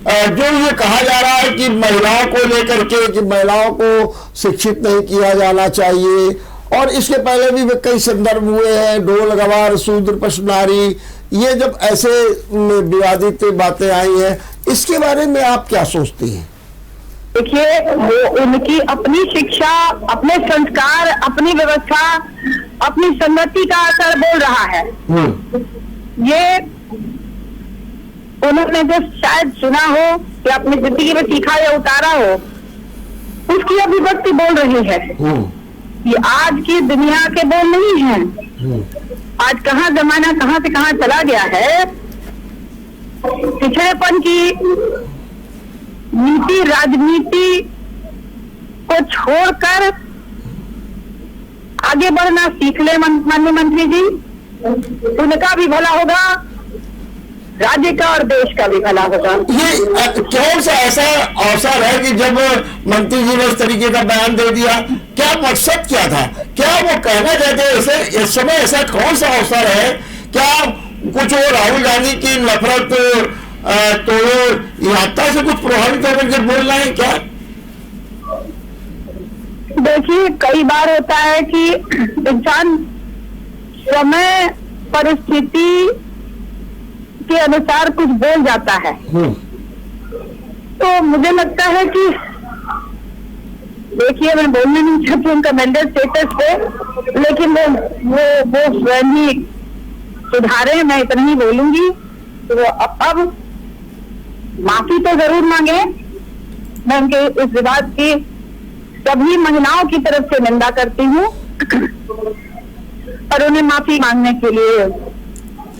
जो ये कहा जा रहा है कि महिलाओं को लेकर के कि महिलाओं को शिक्षित नहीं किया जाना चाहिए, और इसके पहले भी कई संदर्भ हुए हैं, ढोल गवार शूद्र पशु नारी, ये जब ऐसे विवादित बातें आई हैं, इसके बारे में आप क्या सोचती हैं? देखिए, वो उनकी अपनी शिक्षा, अपने संस्कार, अपनी व्यवस्था, अपनी संगति का असर बोल रहा है। ये उन्होंने जो शायद सुना हो कि अपनी जिंदगी में सीखा या उतारा हो, उसकी अभिव्यक्ति बोल रही है। ये आज की दुनिया के बोल नहीं है। आज कहाँ जमाना कहाँ से कहाँ चला गया है। पिछड़ेपन की नीति, राजनीति को छोड़कर आगे बढ़ना सीख ले माननीय मंत्री जी। उनका भी भला होगा, राज्य का और देश का भी भला होगा। ये कौन सा ऐसा अवसर है कि जब मंत्री जी ने इस तरीके का बयान दे दिया, क्या मकसद क्या था? क्या वो कहना चाहते हैं इस समय ऐसा कौन सा अवसर है? क्या कुछ वो राहुल गांधी की नफरत तो यात्रा से कुछ प्रभावित होकर के बोल रहे हैं क्या? देखिए, कई बार होता है कि इंसान समय परिस्थिति के अनुसार कुछ बोल जाता है। तो मुझे लगता है कि देखिए, मैं बोलना नहीं चाहती उनका मेंटल स्टेटस पे, लेकिन वो स्वयं ही सुधारे, मैं इतना ही बोलूंगी। तो अब माफी तो जरूर मांगे। मैं उनके इस विवाद की सभी महिलाओं की तरफ से निंदा करती हूँ, और उन्हें माफी मांगने के लिए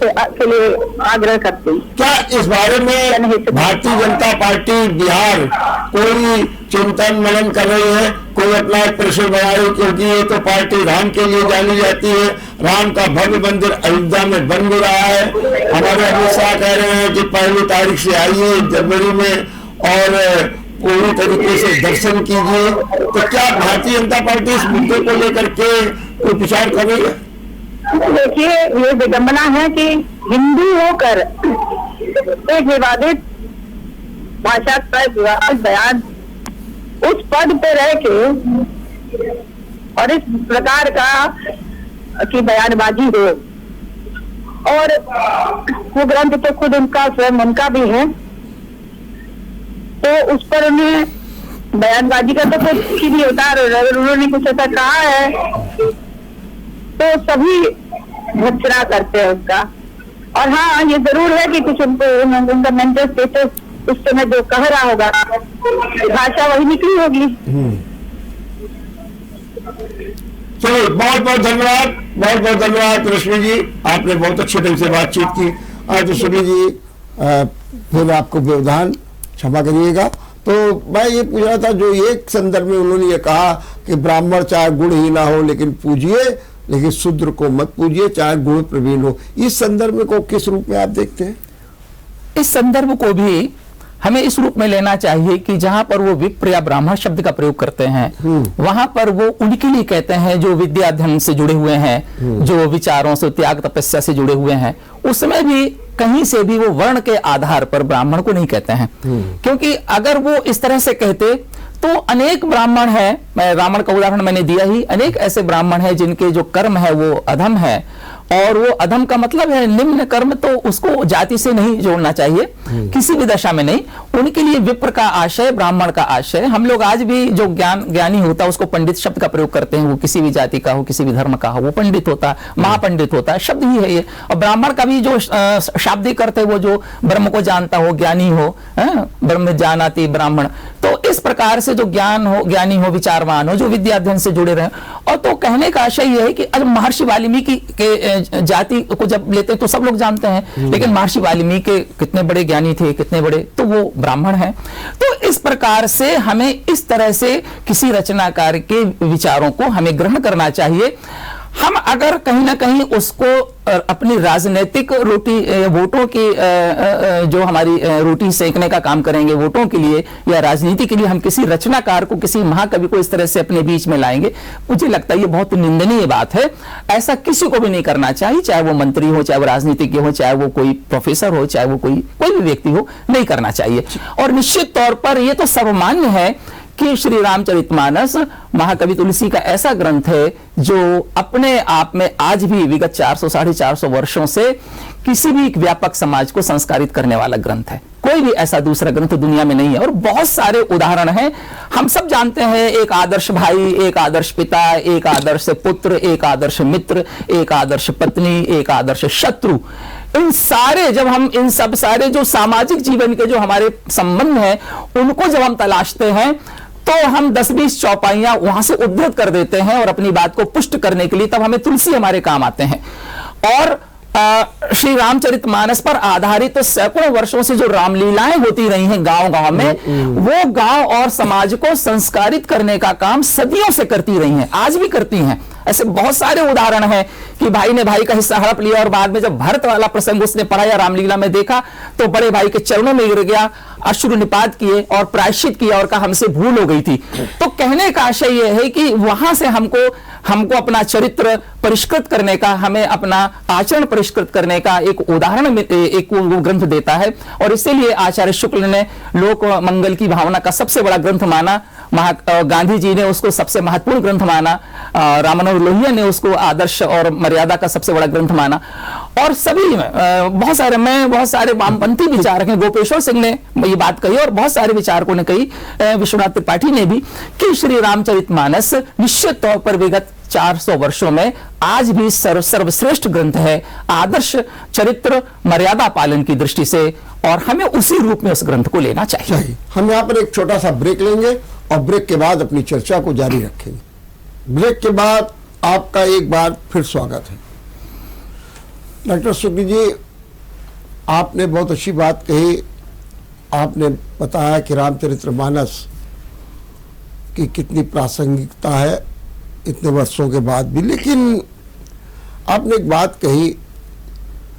के लिए आग्रह करती हूँ। क्या इस बारे में भारतीय जनता पार्टी बिहार कोई चिंतन मनन कर रही है, कोई अपना एक प्रेशर बना रही, क्योंकि ये तो पार्टी राम के लिए जानी जाती है, राम का भव्य मंदिर अयोध्या में बन भी रहा है। हमारे अमित शाह कह रहे हैं कि 1 तारीख से आइए जनवरी में और पूरी तरीके से दर्शन कीजिए। तो क्या भारतीय जनता पार्टी इस मुद्दे को लेकर के कोई विचार कर रही है? देखिए, ये विडंबना है कि हिंदू होकर एक विवादित भाषा का विवादित बयान उस पद पे रह के और इस प्रकार का की बयानबाजी हो, और वो ग्रंथ तो खुद उनका स्वयं उनका भी है, तो उस पर उन्हें बयानबाजी का तो कुछ ही नहीं होता। अगर उन्होंने कुछ ऐसा कहा है तो सभी भत्सना करते हैं उसका। और हाँ, ये जरूर है कि कुछ उनका मेंटल स्टेटस उस समय जो कह रहा होगा भाषा वही निकली होगी। चलिए, बहुत बहुत धन्यवाद रश्मि जी, आपने बहुत अच्छे ढंग से बातचीत की। आज सुनी जी, फिर आपको व्यवधान क्षमा करिएगा। तो मैं ये पूछ रहा था, जो एक संदर्भ में उन्होंने ये कहा कि ब्राह्मण चाहे गुण ही ना हो लेकिन पूजिए, लेकिन शूद्र को मत पूजिए चाहे गुण प्रवीण हो, इस संदर्भ को किस रूप में आप देखते हैं? इस संदर्भ को भी हमें इस रूप में लेना चाहिए कि जहां पर वो विप्र या ब्राह्मण शब्द का प्रयोग करते हैं, वहां पर वो उनके लिए कहते हैं जो विद्या अध्ययन से जुड़े हुए हैं, जो विचारों से, त्याग तपस्या से जुड़े हुए हैं। उसमें भी कहीं से भी वो वर्ण के आधार पर ब्राह्मण को नहीं कहते हैं, क्योंकि अगर वो इस तरह से कहते तो अनेक ब्राह्मण हैं, मैं रावण का उदाहरण मैंने दिया ही, अनेक ऐसे ब्राह्मण हैं जिनके जो कर्म है वो अधम है, और वो अधम का मतलब है निम्न कर्म, तो उसको जाति से नहीं जोड़ना चाहिए किसी भी दशा में नहीं। उनके लिए विप्र का आशय, ब्राह्मण का आशय। हम लोग आज भी जो ज्ञानी होता है उसको पंडित शब्द का प्रयोग करते हैं, वो किसी भी जाति का हो, किसी भी धर्म का हो, वो पंडित होता है, महापंडित होता है, शब्द ही है ये। और ब्राह्मण का भी जो शाब्दिक अर्थ है वो जो ब्रह्म को जानता हो, ज्ञानी हो, ब्रह्म जानाति ब्राह्मण। तो इस प्रकार से जो ज्ञानी हो, विचारवान हो, जो विद्या अध्ययन से जुड़े रहे। और तो कहने का आशय यह है कि महर्षि वाल्मीकि के जाति को जब लेते हैं तो सब लोग जानते हैं, लेकिन महर्षि वाल्मीकि कितने बड़े ज्ञानी थे, कितने बड़े, तो वो ब्राह्मण हैं। तो इस प्रकार से हमें इस तरह से किसी रचनाकार के विचारों को हमें ग्रहण करना चाहिए। हम अगर कहीं ना कहीं उसको अपनी राजनीतिक रोटी, वोटों की जो हमारी रोटी सेकने का काम करेंगे वोटों के लिए या राजनीति के लिए, हम किसी रचनाकार को, किसी महाकवि को इस तरह से अपने बीच में लाएंगे, मुझे लगता है ये बहुत निंदनीय बात है। ऐसा किसी को भी नहीं करना चाहिए, चाहे वो मंत्री हो, चाहे वो राजनीतिज्ञ हो, चाहे वो कोई प्रोफेसर हो, चाहे वो कोई भी व्यक्ति हो, नहीं करना चाहिए। और निश्चित तौर पर यह तो सर्वमान्य है कि श्री रामचरितमानस महाकवि तुलसी का ऐसा ग्रंथ है जो अपने आप में आज भी विगत 400 साढ़े 400 वर्षों से किसी भी व्यापक समाज को संस्कारित करने वाला ग्रंथ है। कोई भी ऐसा दूसरा ग्रंथ दुनिया में नहीं है। और बहुत सारे उदाहरण हैं, हम सब जानते हैं, एक आदर्श भाई, एक आदर्श पिता, एक आदर्श पुत्र, एक आदर्श मित्र, एक आदर्श पत्नी, एक आदर्श शत्रु। इन सारे, जब हम इन सब सारे जो सामाजिक जीवन के जो हमारे संबंध हैं उनको जब हम तलाशते हैं तो हम 10-20 चौपाइयां वहां से उद्धृत कर देते हैं और अपनी बात को पुष्ट करने के लिए तब हमें तुलसी हमारे काम आते हैं। और श्री रामचरितमानस पर आधारित सैकड़ों वर्षों से जो रामलीलाएं होती रही हैं गांव-गांव में, वो गांव और समाज को संस्कारित करने का काम सदियों से करती रही हैं, आज भी करती हैं। ऐसे बहुत सारे उदाहरण हैं कि भाई ने भाई का हिस्सा हड़प लिया और बाद में जब भरत वाला प्रसंग उसने पढ़ा या रामलीला में देखा तो बड़े भाई के चरणों में गिर गया, अश्रु निपात किए और प्रायश्चित किया और कहा हमसे भूल हो गई थी। तो कहने का आशय यह है कि वहां से हमको अपना चरित्र परिष्कृत करने का, हमें अपना आचरण परिष्कृत करने का एक उदाहरण, एक वो ग्रंथ देता है। और इसीलिए आचार्य शुक्ल ने लोक मंगल की भावना का सबसे बड़ा ग्रंथ माना, गांधी जी ने उसको सबसे महत्वपूर्ण ग्रंथ माना, राममनोहर लोहिया ने उसको आदर्श और मर्यादा का सबसे बड़ा ग्रंथ माना। और सभी बहुत सारे वामपंथी विचारक हैं, गोपेश्वर सिंह ने ये बात कही और बहुत सारे विचारकों ने कही, विश्वनाथ त्रिपाठी ने भी, कि श्री रामचरितमानस निश्चित तौर पर विगत 400 वर्षों में आज भी सर्वश्रेष्ठ ग्रंथ है, आदर्श चरित्र मर्यादा पालन की दृष्टि से, और हमें उसी रूप में उस ग्रंथ को लेना चाहिए। हम यहाँ पर एक छोटा सा ब्रेक लेंगे और ब्रेक के बाद अपनी चर्चा को जारी रखेंगे। ब्रेक के बाद आपका एक बार फिर स्वागत है। डॉक्टर शुक्ल जी, आपने बहुत अच्छी बात कही। आपने बताया कि रामचरितमानस की कितनी प्रासंगिकता है इतने वर्षों के बाद भी, लेकिन आपने एक बात कही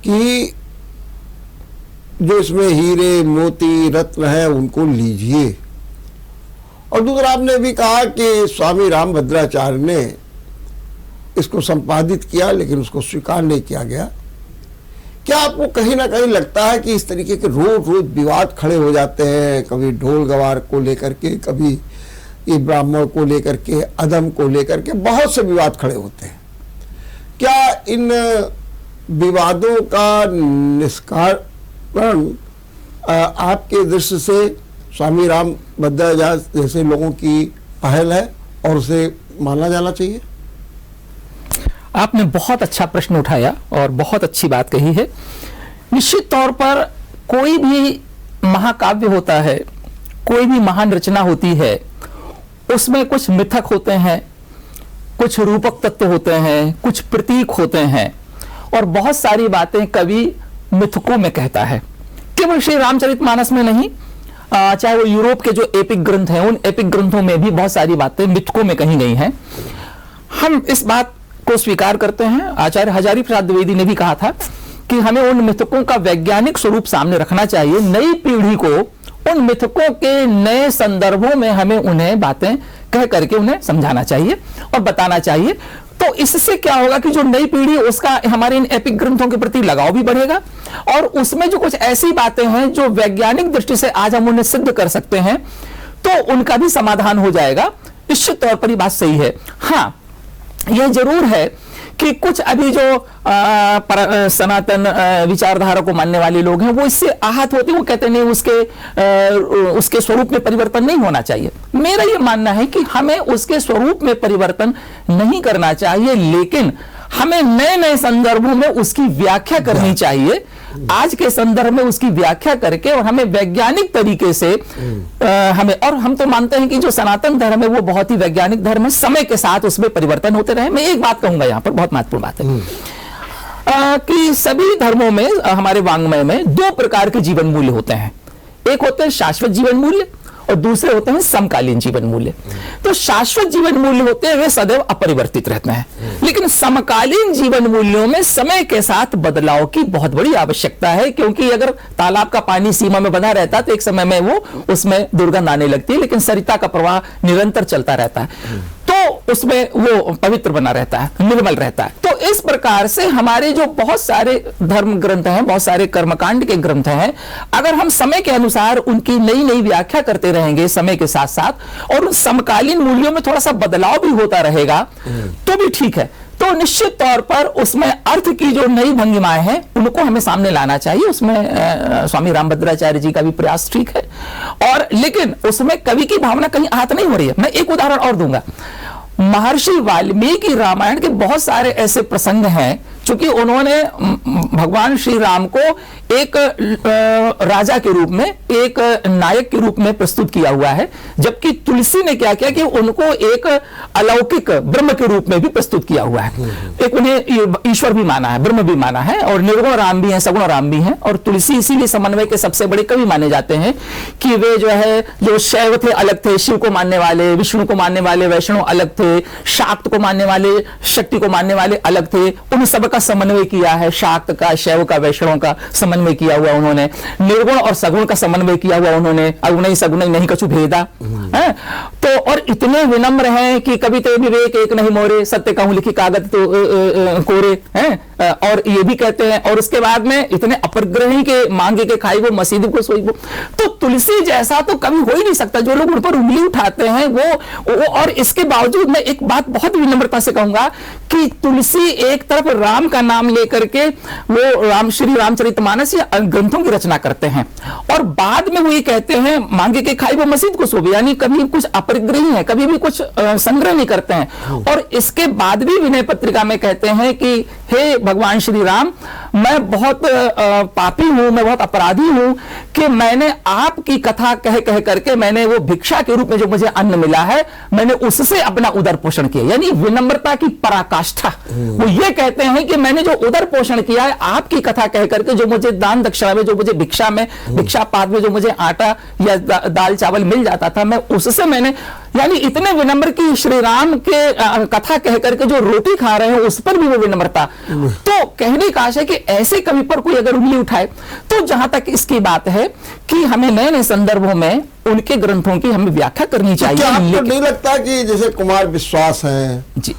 कि जो इसमें हीरे मोती रत्न है उनको लीजिए, और दूसरा आपने भी कहा कि स्वामी रामभद्राचार्य ने इसको संपादित किया लेकिन उसको स्वीकार नहीं किया गया। क्या आपको कहीं ना कहीं लगता है कि इस तरीके के रोज रोज विवाद खड़े हो जाते हैं, कभी ढोल गवार को लेकर के, कभी ये ब्राह्मण को लेकर के, अदम को लेकर के बहुत से विवाद खड़े होते हैं। क्या इन विवादों का निष्कारण आपके दृष्टि से स्वामी रामभद्राचार्य जैसे लोगों की पहल है और उसे माना जाना चाहिए? आपने बहुत अच्छा प्रश्न उठाया और बहुत अच्छी बात कही है। निश्चित तौर पर कोई भी महाकाव्य होता है, कोई भी महान रचना होती है, उसमें कुछ मिथक होते हैं, कुछ रूपक तत्व होते हैं, कुछ प्रतीक होते हैं, और बहुत सारी बातें कवि मिथकों में कहता है। केवल श्री रामचरितमानस में नहीं, चाहे वो यूरोप के जो एपिक ग्रंथ हैं, उन एपिक ग्रंथों में भी बहुत सारी बातें मिथकों में कही गई हैं। हम इस बात को स्वीकार करते हैं। आचार्य हजारी प्रसाद द्विवेदी ने भी कहा था कि हमें उन मिथकों का वैज्ञानिक स्वरूप सामने रखना चाहिए। नई पीढ़ी को उन मिथकों के नए संदर्भों में हमें उन्हें बातें कह करके उन्हें समझाना चाहिए और बताना चाहिए। तो इससे क्या होगा कि जो नई पीढ़ी, उसका हमारे इन एपिक ग्रंथों के प्रति लगाव भी बढ़ेगा, और उसमें जो कुछ ऐसी बातें हैं जो वैज्ञानिक दृष्टि से आज हम उन्हें सिद्ध कर सकते हैं, तो उनका भी समाधान हो जाएगा। निश्चित तौर पर ये बात सही है। हाँ, यह जरूर है कि कुछ अभी जो सनातन विचारधारा को मानने वाले लोग हैं, वो इससे आहत होते हैं। वो कहते नहीं, उसके स्वरूप में परिवर्तन नहीं होना चाहिए। मेरा ये मानना है कि हमें उसके स्वरूप में परिवर्तन नहीं करना चाहिए, लेकिन हमें नए नए संदर्भों में उसकी व्याख्या करनी चाहिए। आज के संदर्भ में उसकी व्याख्या करके, और हमें वैज्ञानिक तरीके से और हम तो मानते हैं कि जो सनातन धर्म है वो बहुत ही वैज्ञानिक धर्म है। समय के साथ उसमें परिवर्तन होते रहे। मैं एक बात कहूंगा यहां पर, बहुत महत्वपूर्ण बात है कि सभी धर्मों में, हमारे वांग्मय में 2 प्रकार के जीवन मूल्य होते हैं। एक होते हैं शाश्वत जीवन मूल्य और दूसरे होते हैं समकालीन जीवन मूल्य। तो शाश्वत जीवन मूल्य होते हैं, वे सदैव अपरिवर्तित रहते हैं, लेकिन समकालीन जीवन मूल्यों में समय के साथ बदलाव की बहुत बड़ी आवश्यकता है। क्योंकि अगर तालाब का पानी सीमा में बंधा रहता है तो एक समय में वो उसमें दुर्गंध आने लगती है, लेकिन सरिता का प्रवाह निरंतर चलता रहता है तो उसमें वो पवित्र बना रहता है, निर्मल रहता है। तो इस प्रकार से हमारे जो बहुत सारे धर्म ग्रंथ हैं, बहुत सारे कर्मकांड के ग्रंथ हैं, अगर हम समय के अनुसार उनकी नई नई व्याख्या करते रहेंगे समय के साथ साथ, और उन समकालीन मूल्यों में थोड़ा सा बदलाव भी होता रहेगा, तो भी ठीक है। तो निश्चित तौर पर उसमें अर्थ की जो नई भंगिमाएं हैं उनको हमें सामने लाना चाहिए। उसमें स्वामी रामभद्राचार्य जी का भी प्रयास ठीक है, और लेकिन उसमें कवि की भावना कहीं आहत नहीं हो रही है। मैं एक उदाहरण और दूंगा। महर्षि वाल्मीकि रामायण के बहुत सारे ऐसे प्रसंग हैं, चूंकि उन्होंने भगवान श्री राम को एक राजा के रूप में, एक नायक के रूप में प्रस्तुत किया हुआ है, जबकि तुलसी ने क्या किया कि उनको एक अलौकिक ब्रह्म के रूप में भी प्रस्तुत किया हुआ है। एक उन्हें ईश्वर भी माना है, ब्रह्म भी माना है, और निर्गुण राम भी हैं, सगुण राम भी हैं। और तुलसी इसीलिए समन्वय के सबसे बड़े कवि माने जाते हैं कि वे जो है, जो शैव थे अलग थे, शिव को मानने वाले, विष्णु को मानने वाले वैष्णव अलग थे, शाक्त को मानने वाले, शक्ति को मानने वाले अलग थे। उन सबका समन्वय किया है, शाक्त का, शैव का, वैष्णव का समन्वय किया हुआ उन्होंने, निर्गुण और सगुण का समन्वय किया हुआ उन्होंने, अगुण सगुण नहीं कछु भेदा है। तो और इतने विनम्र हैं कि कभी तो विवेक एक नहीं मोरे, सत्य कहूं लिखी कागज तो कोरे हैं, और ये भी कहते हैं। और उसके बाद में इतने अपरग्रही के मांगे के खाई वो मसीद को सोई वो। तो तुलसी जैसा तो कभी हो ही नहीं सकता। जो लोग उन पर उंगली उठाते हैं वो और इसके बावजूद मैं एक बात बहुत विनम्रता से कहूंगा कि तुलसी एक तरफ राम का नाम लेकर के वो श्री रामचरितमानस या ग्रंथों की रचना करते हैं, और बाद में वो ये कहते हैं मांगे के खाई वो मसीद को सोवे, यानी कभी कुछ अपरिग्रही है, कभी भी कुछ संग्रह नहीं करते हैं। और इसके बाद भी विनय पत्रिका में कहते हैं कि हे भगवान श्री राम, मैं बहुत पापी हूं, मैं बहुत अपराधी हूं कि मैंने आपकी कथा कह कह करके मैंने वो भिक्षा के रूप में जो मुझे अन्न मिला है मैंने उससे अपना उदर पोषण किया। यानी विनम्रता की पराकाष्ठा। वो ये कहते हैं कि मैंने जो उदर पोषण किया है आपकी कथा कह करके, जो मुझे दान दक्षिणा में, जो मुझे भिक्षा में, भिक्षा पात्र में जो मुझे आटा या दाल चावल मिल जाता था, मैं उससे मैंने, यानी इतने विनम्र की श्री राम के कथा कह करके जो रोटी खा रहे हैं उस पर भी वो विनम्रता। तो कहने का आशय कि ऐसे कवि पर कोई अगर उंगली उठाए, तो जहां तक इसकी बात है कि हमें नए नए संदर्भों में उनके ग्रंथों की हमें व्याख्या करनी चाहिए। क्या आपको नहीं लगता कि जैसे कुमार विश्वास हैं जी,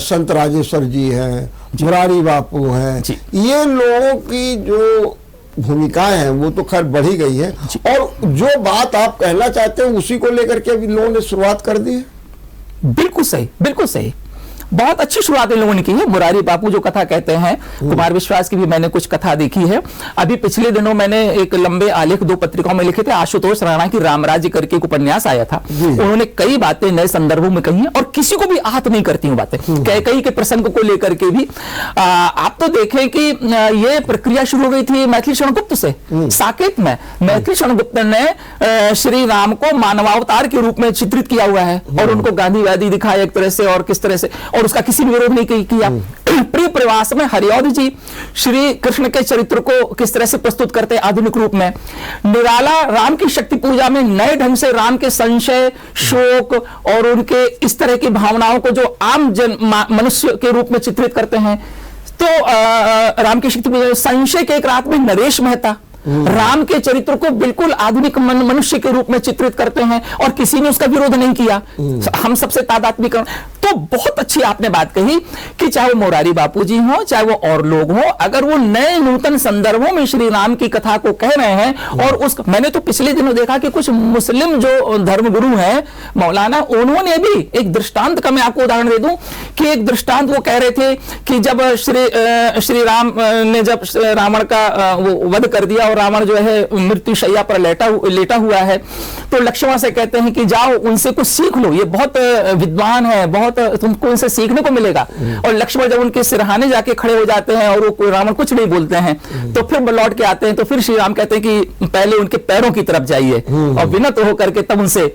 संत राजेश्वर जी हैं, मुरारी बापू हैं, ये लोगों की जो भूमिकाएं हैं वो तो खैर बढ़ी गई है, और जो बात आप कहना चाहते हैं उसी को लेकर के अभी लोगों ने शुरुआत कर दी है? बिल्कुल सही, बिल्कुल सही। बहुत अच्छी शुरुआत इन लोगों ने की है। मुरारी बापू जो कथा कहते हैं, कुमार विश्वास की भी मैंने कुछ कथा देखी है। अभी पिछले दिनों मैंने एक लंबे आलेख 2 पत्रिकाओं में लिखे थे। आशुतोष राणा की रामराज्य करके एक उपन्यास आया था, उन्होंने कई बातें नए संदर्भों में कही हैं और किसी को भी आहत नहीं करती हूं बातें। कई के प्रसंग को लेकर के भी आप तो देखें कि ये प्रक्रिया शुरू हो गई थी मैथिली शरण गुप्त से। साकेत में मैथिली शरण गुप्त ने श्री राम को मानवावतार के रूप में चित्रित किया हुआ है और उनको गांधीवादी दिखाया एक तरह से, और किस तरह से, और उसका किसी भी विरोध नहीं किया। प्रिय प्रवास में हरिऔध जी श्री कृष्ण के चरित्र को किस तरह से प्रस्तुत करते हैं आधुनिक रूप में। निराला राम की शक्ति पूजा में नए ढंग से राम के संशय, शोक और उनके इस तरह की भावनाओं को जो आम जन मनुष्य के रूप में चित्रित करते हैं। तो राम की शक्ति पूजा, संशय के एक रात में नरेश मेहता राम के चरित्र को बिल्कुल आधुनिक मनुष्य के रूप में चित्रित करते हैं और किसी ने उसका विरोध नहीं किया। हम सबसे तादात्म्य कर। तो बहुत अच्छी आपने बात कही कि चाहे वो मोरारी बापू जी हो, चाहे वो और लोग हो, अगर वो नए नूतन संदर्भों में श्री राम की कथा को कह रहे हैं, और उस मैंने तो पिछले दिनों देखा कि कुछ मुस्लिम जो धर्मगुरु हैं मौलाना, उन्होंने भी एक दृष्टांत का मैं आपको उदाहरण दे दूं कि एक दृष्टांत वो कह रहे थे कि जब श्री राम ने जब रावण का वो वध कर दिया और रावण जो है मृत्यु शैया पर लेटा हुआ है, तो लक्ष्मण से कहते हैं कि जाओ उनसे कुछ सीख लो, ये बहुत विद्वान है, बहुत तुमको उनसे सीखने को मिलेगा। और लक्ष्मण जब उनके सिरहाने जाके खड़े हो जाते हैं और वो रावण कुछ नहीं बोलते हैं, तो फिर लौट के आते हैं, तो फिर श्री राम कहते हैं कि पहले उनके पैरों की तरफ जाइए और विनत होकर के तब उनसे,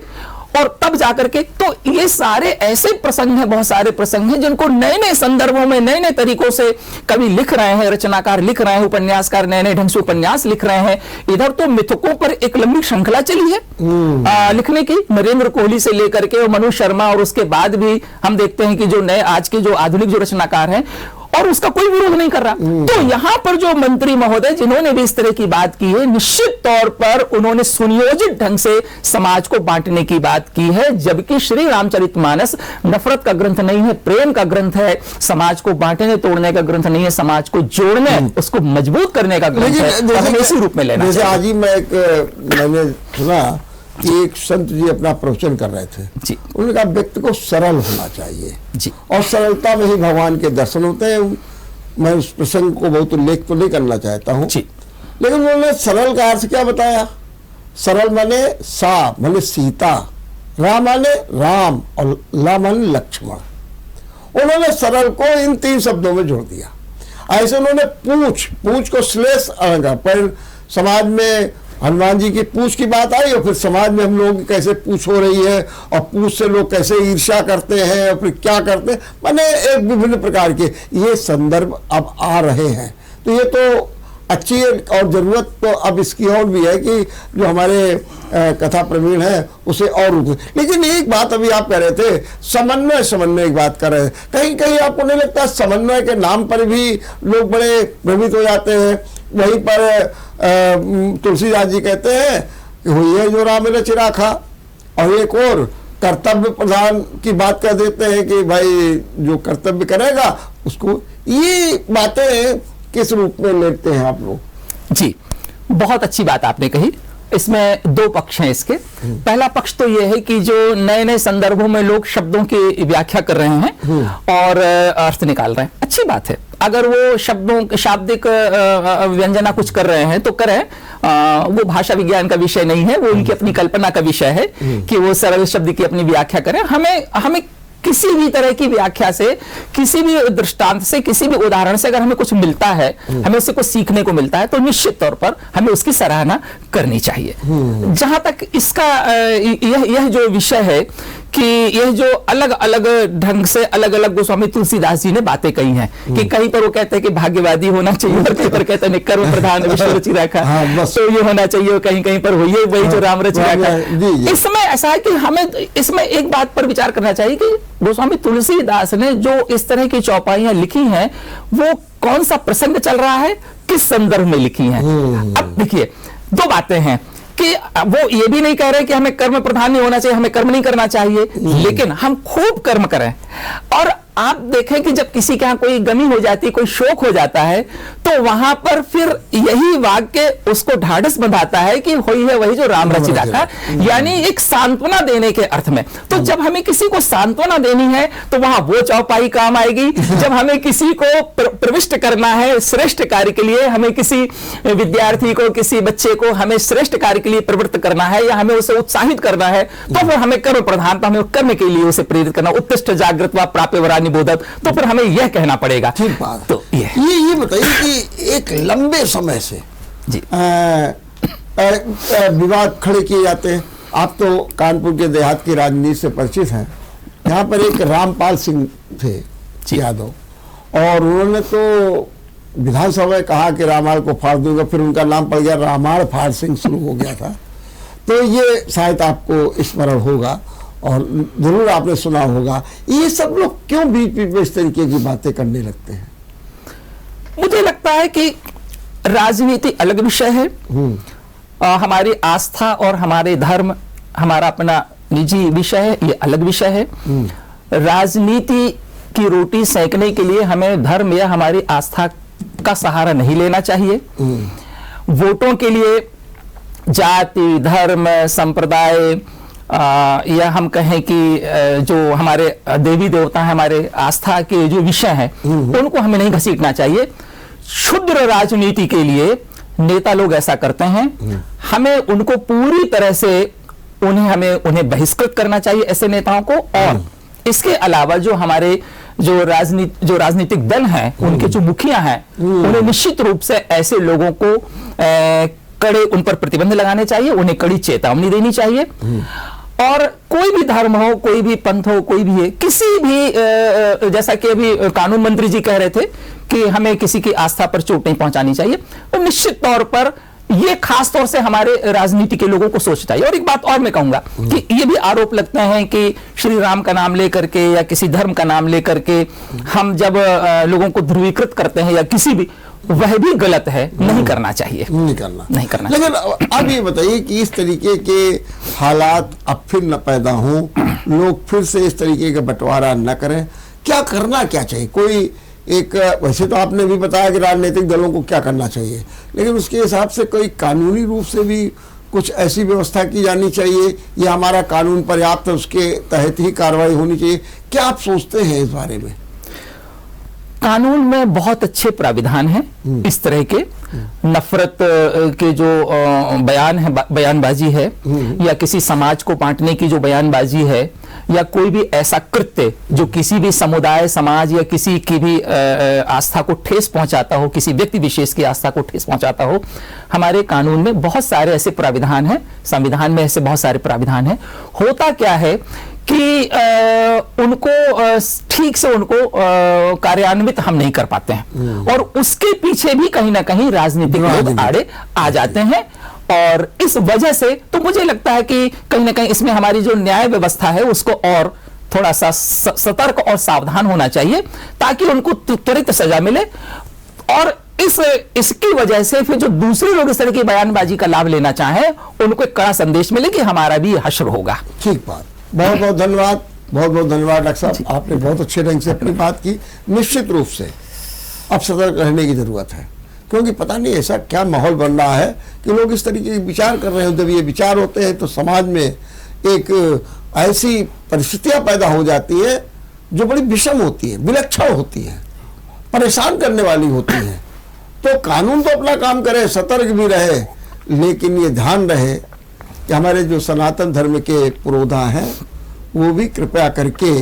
और तब जाकर के। तो ये सारे ऐसे प्रसंग हैं, बहुत सारे प्रसंग हैं जिनको नए नए संदर्भों में नए नए तरीकों से कवि लिख रहे हैं, रचनाकार लिख रहे हैं, उपन्यासकार नए नए ढंग से उपन्यास लिख रहे हैं। इधर तो मिथकों पर एक लंबी श्रृंखला चली है लिखने की, नरेंद्र कोहली से लेकर के मनु शर्मा, और उसके बाद भी हम देखते हैं कि जो नए आज के जो आधुनिक जो रचनाकार हैं, और उसका कोई विरोध नहीं कर रहा। तो यहां पर जो मंत्री महोदय जिन्होंने भी इस तरह की बात की है, निश्चित तौर पर उन्होंने सुनियोजित ढंग से समाज को बांटने की बात की है, जबकि श्री रामचरितमानस नफरत का ग्रंथ नहीं है, प्रेम का ग्रंथ है, समाज को बांटने तोड़ने का ग्रंथ नहीं है, समाज को जोड़ने, उसको मजबूत करने का ग्रंथ है। हमें इसी रूप में लेना। जैसे आज ही मैंने सुना कि एक संत जी अपना प्रवचन कर रहे थे जी, उन्होंने कहा व्यक्ति को सरल होना चाहिए जी, और सरलता में ही भगवान के दर्शन होते हैं। मैं उस प्रसंग को बहुत उल्लेख तो नहीं करना चाहता हूँ, लेकिन उन्होंने सरल का अर्थ क्या बताया। सरल माने सा माने सीता, राम माने राम, और ला माने लक्ष्मण। उन्होंने सरल को इन 3 शब्दों में जोड़ दिया। ऐसे उन्होंने पूछ को श्लेष अलग, पर समाज में हनुमान जी की पूछ की बात आई, और फिर समाज में हम लोग कैसे पूछ हो रही है, और पूछ से लोग कैसे ईर्ष्या करते हैं, और फिर क्या करते हैं, माने एक विभिन्न प्रकार के ये संदर्भ अब आ रहे हैं। तो ये तो अच्छी है, और जरूरत तो अब इसकी और भी है कि जो हमारे कथा प्रवीण है उसे और। लेकिन एक बात अभी आप कह रहे थे, समन्वय एक बात कर रहे हैं, कहीं कहीं आपको नहीं लगता समन्वय के नाम पर भी लोग बड़े भ्रमित हो जाते हैं। वहीं पर तुलसीदास जी कहते हैं कि हुई है जो राम रचि राखा, और एक और कर्तव्य प्रधान की बात कर देते हैं कि भाई जो कर्तव्य करेगा उसको। ये बातें किस रूप में लेते हैं आप लोग? जी, बहुत अच्छी बात आपने कही। इसमें 2 पक्ष हैं इसके। पहला पक्ष तो यह है कि जो नए नए संदर्भों में लोग शब्दों की व्याख्या कर रहे हैं और अर्थ निकाल रहे हैं, अच्छी बात है। अगर वो शब्दों शाब्दिक व्यंजना कुछ कर रहे हैं तो करें, वो भाषा विज्ञान का विषय नहीं है, वो उनकी अपनी कल्पना का विषय है कि वो सरल शब्द की अपनी व्याख्या करें। हमें किसी भी तरह की व्याख्या से, किसी भी दृष्टांत से, किसी भी उदाहरण से अगर हमें कुछ मिलता है, हमें उससे कुछ सीखने को मिलता है, तो निश्चित तौर पर हमें उसकी सराहना करनी चाहिए। जहां तक इसका यह जो विषय है कि यह जो अलग अलग ढंग से अलग अलग गोस्वामी तुलसीदास जी ने बातें कही हैं कि कहीं पर वो कहते हैं कि भाग्यवादी होना चाहिए और कहीं पर कहते हैं कर्म प्रधान विश्व रचि रखा, तो ये होना चाहिए, कहीं कहीं पर वही जो राम रचि रखा। इसमें ऐसा है कि हमें इसमें एक बात पर विचार करना चाहिए कि गोस्वामी तुलसीदास ने जो इस तरह की चौपाइयां लिखी हैं वो कौन सा प्रसंग चल रहा है, किस संदर्भ में लिखी हैं। अब देखिए दो बातें हैं कि वो ये भी नहीं कह रहे कि हमें कर्म प्रधान नहीं होना चाहिए, हमें कर्म नहीं करना चाहिए, लेकिन हम खूब कर्म करें। और आप देखें कि जब किसी के यहां कोई गमी हो जाती है, कोई शोक हो जाता है, तो वहां पर फिर यही वाक्य उसको ढाढ़स बंधाता है कि होई है वही जो राम रचि रखा, यानी एक सांत्वना देने के अर्थ में। तो जब हमें किसी को सांत्वना देनी है तो वहां वो चौपाई काम आएगी। जब हमें किसी को प्रविष्ट करना है श्रेष्ठ कार्य के लिए, हमें किसी विद्यार्थी को, किसी बच्चे को हमें श्रेष्ठ कार्य के लिए प्रवृत्त करना है या हमें उसे उत्साहित करना है, तो फिर हमें कर्म प्रधान, तो हमें कर्म के लिए उसे प्रेरित करना, उत्तिष्ठ जागृत व प्राप्य वरा निबोधत, तो फिर हमें यह कहना पड़ेगा। ठीक बात। तो ये बताइए कि एक लंबे समय से जी विवाद खड़े किए जाते हैं। आप तो कानपुर के देहात की राजनीति से परिचित हैं। यहाँ पर एक रामपाल सिंह थे यादव, और उन्होंने तो विधानसभा में कहा कि रामायण को फाड़ दूंगा, फिर उनका नाम पड़ गया रामायण फाड़ सिंह शुरू हो गया था। तो ये शायद आपको स्मरण होगा और जरूर आपने सुना होगा। ये सब लोग क्यों बीच बीच में इस तरीके की बातें करने लगते हैं? मुझे लगता है कि राजनीति अलग विषय है, हमारी आस्था और हमारे धर्म हमारा अपना निजी विषय है, ये अलग विषय है। राजनीति की रोटी सेकने के लिए हमें धर्म या हमारी आस्था का सहारा नहीं लेना चाहिए। वोटों के लिए जाति, धर्म, संप्रदाय या हम कहें कि जो हमारे देवी देवता हैं, हमारे आस्था के जो विषय हैं, उनको हमें नहीं घसीटना चाहिए। क्षुद्र राजनीति के लिए नेता लोग ऐसा करते हैं, हमें उनको पूरी तरह से उन्हें बहिष्कृत करना चाहिए, ऐसे नेताओं को। और इसके अलावा जो हमारे जो राजनीतिक दल हैं, उनके जो मुखिया हैं, उन्हें निश्चित रूप से ऐसे लोगों को कड़े उन पर प्रतिबंध लगाने चाहिए, उन्हें कड़ी चेतावनी देनी चाहिए। और कोई भी धर्म हो, कोई भी पंथ हो, कोई भी है, किसी भी जैसा कि अभी कानून मंत्री जी कह रहे थे कि हमें किसी की आस्था पर चोट नहीं पहुंचानी चाहिए, तो निश्चित तौर पर ये खास तौर से हमारे राजनीति के लोगों को सोचना चाहिए। और एक बात और मैं कहूंगा कि ये भी आरोप लगते हैं कि श्री राम का नाम लेकर के या किसी धर्म का नाम लेकर के हम जब लोगों को ध्रुवीकृत करते हैं या किसी भी, वह भी गलत है, नहीं करना चाहिए, नहीं करना। लेकिन अब ये बताइए कि इस तरीके के हालात अब फिर न पैदा हों, लोग फिर से इस तरीके का बंटवारा न करें, क्या करना क्या चाहिए? कोई एक, वैसे तो आपने भी बताया कि राजनीतिक दलों को क्या करना चाहिए, लेकिन उसके हिसाब से कोई कानूनी रूप से भी कुछ ऐसी व्यवस्था की जानी चाहिए, या हमारा कानून पर्याप्त है, उसके तहत ही कार्रवाई होनी चाहिए? क्या आप सोचते हैं इस बारे में? कानून में बहुत अच्छे प्राविधान हैं इस तरह के। नफरत के जो बयानबाजी है, या किसी समाज को बांटने की जो बयानबाजी है, या कोई भी ऐसा कृत्य जो किसी भी समुदाय, समाज या किसी की भी आस्था को ठेस पहुंचाता हो, किसी व्यक्ति विशेष की आस्था को ठेस पहुंचाता हो, हमारे कानून में बहुत सारे ऐसे प्राविधान हैं, संविधान में ऐसे बहुत सारे प्राविधान हैं। होता क्या है कि उनको ठीक से उनको कार्यान्वित हम नहीं कर पाते हैं, और उसके पीछे भी कहीं ना कहीं राजनीतिक लोग आड़े आ जाते हैं। और इस वजह से तो मुझे लगता है कि कहीं ना कहीं इसमें हमारी जो न्याय व्यवस्था है उसको और थोड़ा सा सतर्क और सावधान होना चाहिए, ताकि उनको त्वरित सजा मिले। और इसकी वजह से फिर जो दूसरे लोग इस तरह की बयानबाजी का लाभ लेना चाहें, उनको एक कड़ा संदेश मिले कि हमारा भी हश्र होगा। ठीक बात, बहुत बहुत धन्यवाद, बहुत बहुत धन्यवाद डॉक्टर साहब, आपने बहुत अच्छे ढंग से अपनी बात की। निश्चित रूप से अब सतर्क रहने की जरूरत है, क्योंकि पता नहीं ऐसा क्या माहौल बन रहा है कि लोग इस तरीके के विचार कर रहे हैं। जब ये विचार होते हैं तो समाज में एक ऐसी परिस्थितियां पैदा हो जाती है जो बड़ी विषम होती है, विलक्षण होती है, परेशान करने वाली होती है। तो कानून तो अपना काम करे, सतर्क भी रहे, लेकिन ये ध्यान रहे कि हमारे जो सनातन धर्म के पुरोधा हैं वो भी कृपया करके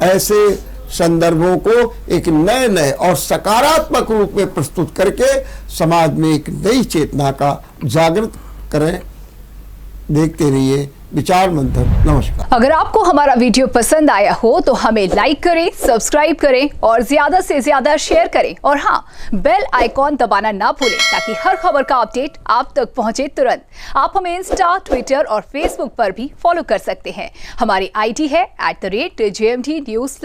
ऐसे संदर्भों को एक नए नए और सकारात्मक रूप में प्रस्तुत करके समाज में एक नई चेतना का जागृत करें। देखते रहिए विचार मंथन। नमस्कार। अगर आपको हमारा वीडियो पसंद आया हो तो हमें लाइक करें, सब्सक्राइब करें और ज्यादा से ज्यादा शेयर करें और हाँ, बेल आइकॉन दबाना ना भूलें ताकि हर खबर का अपडेट आप तक पहुंचे तुरंत। आप हमें इंस्टा, ट्विटर और फेसबुक पर भी फॉलो कर सकते हैं। हमारी आईडी है @JMT News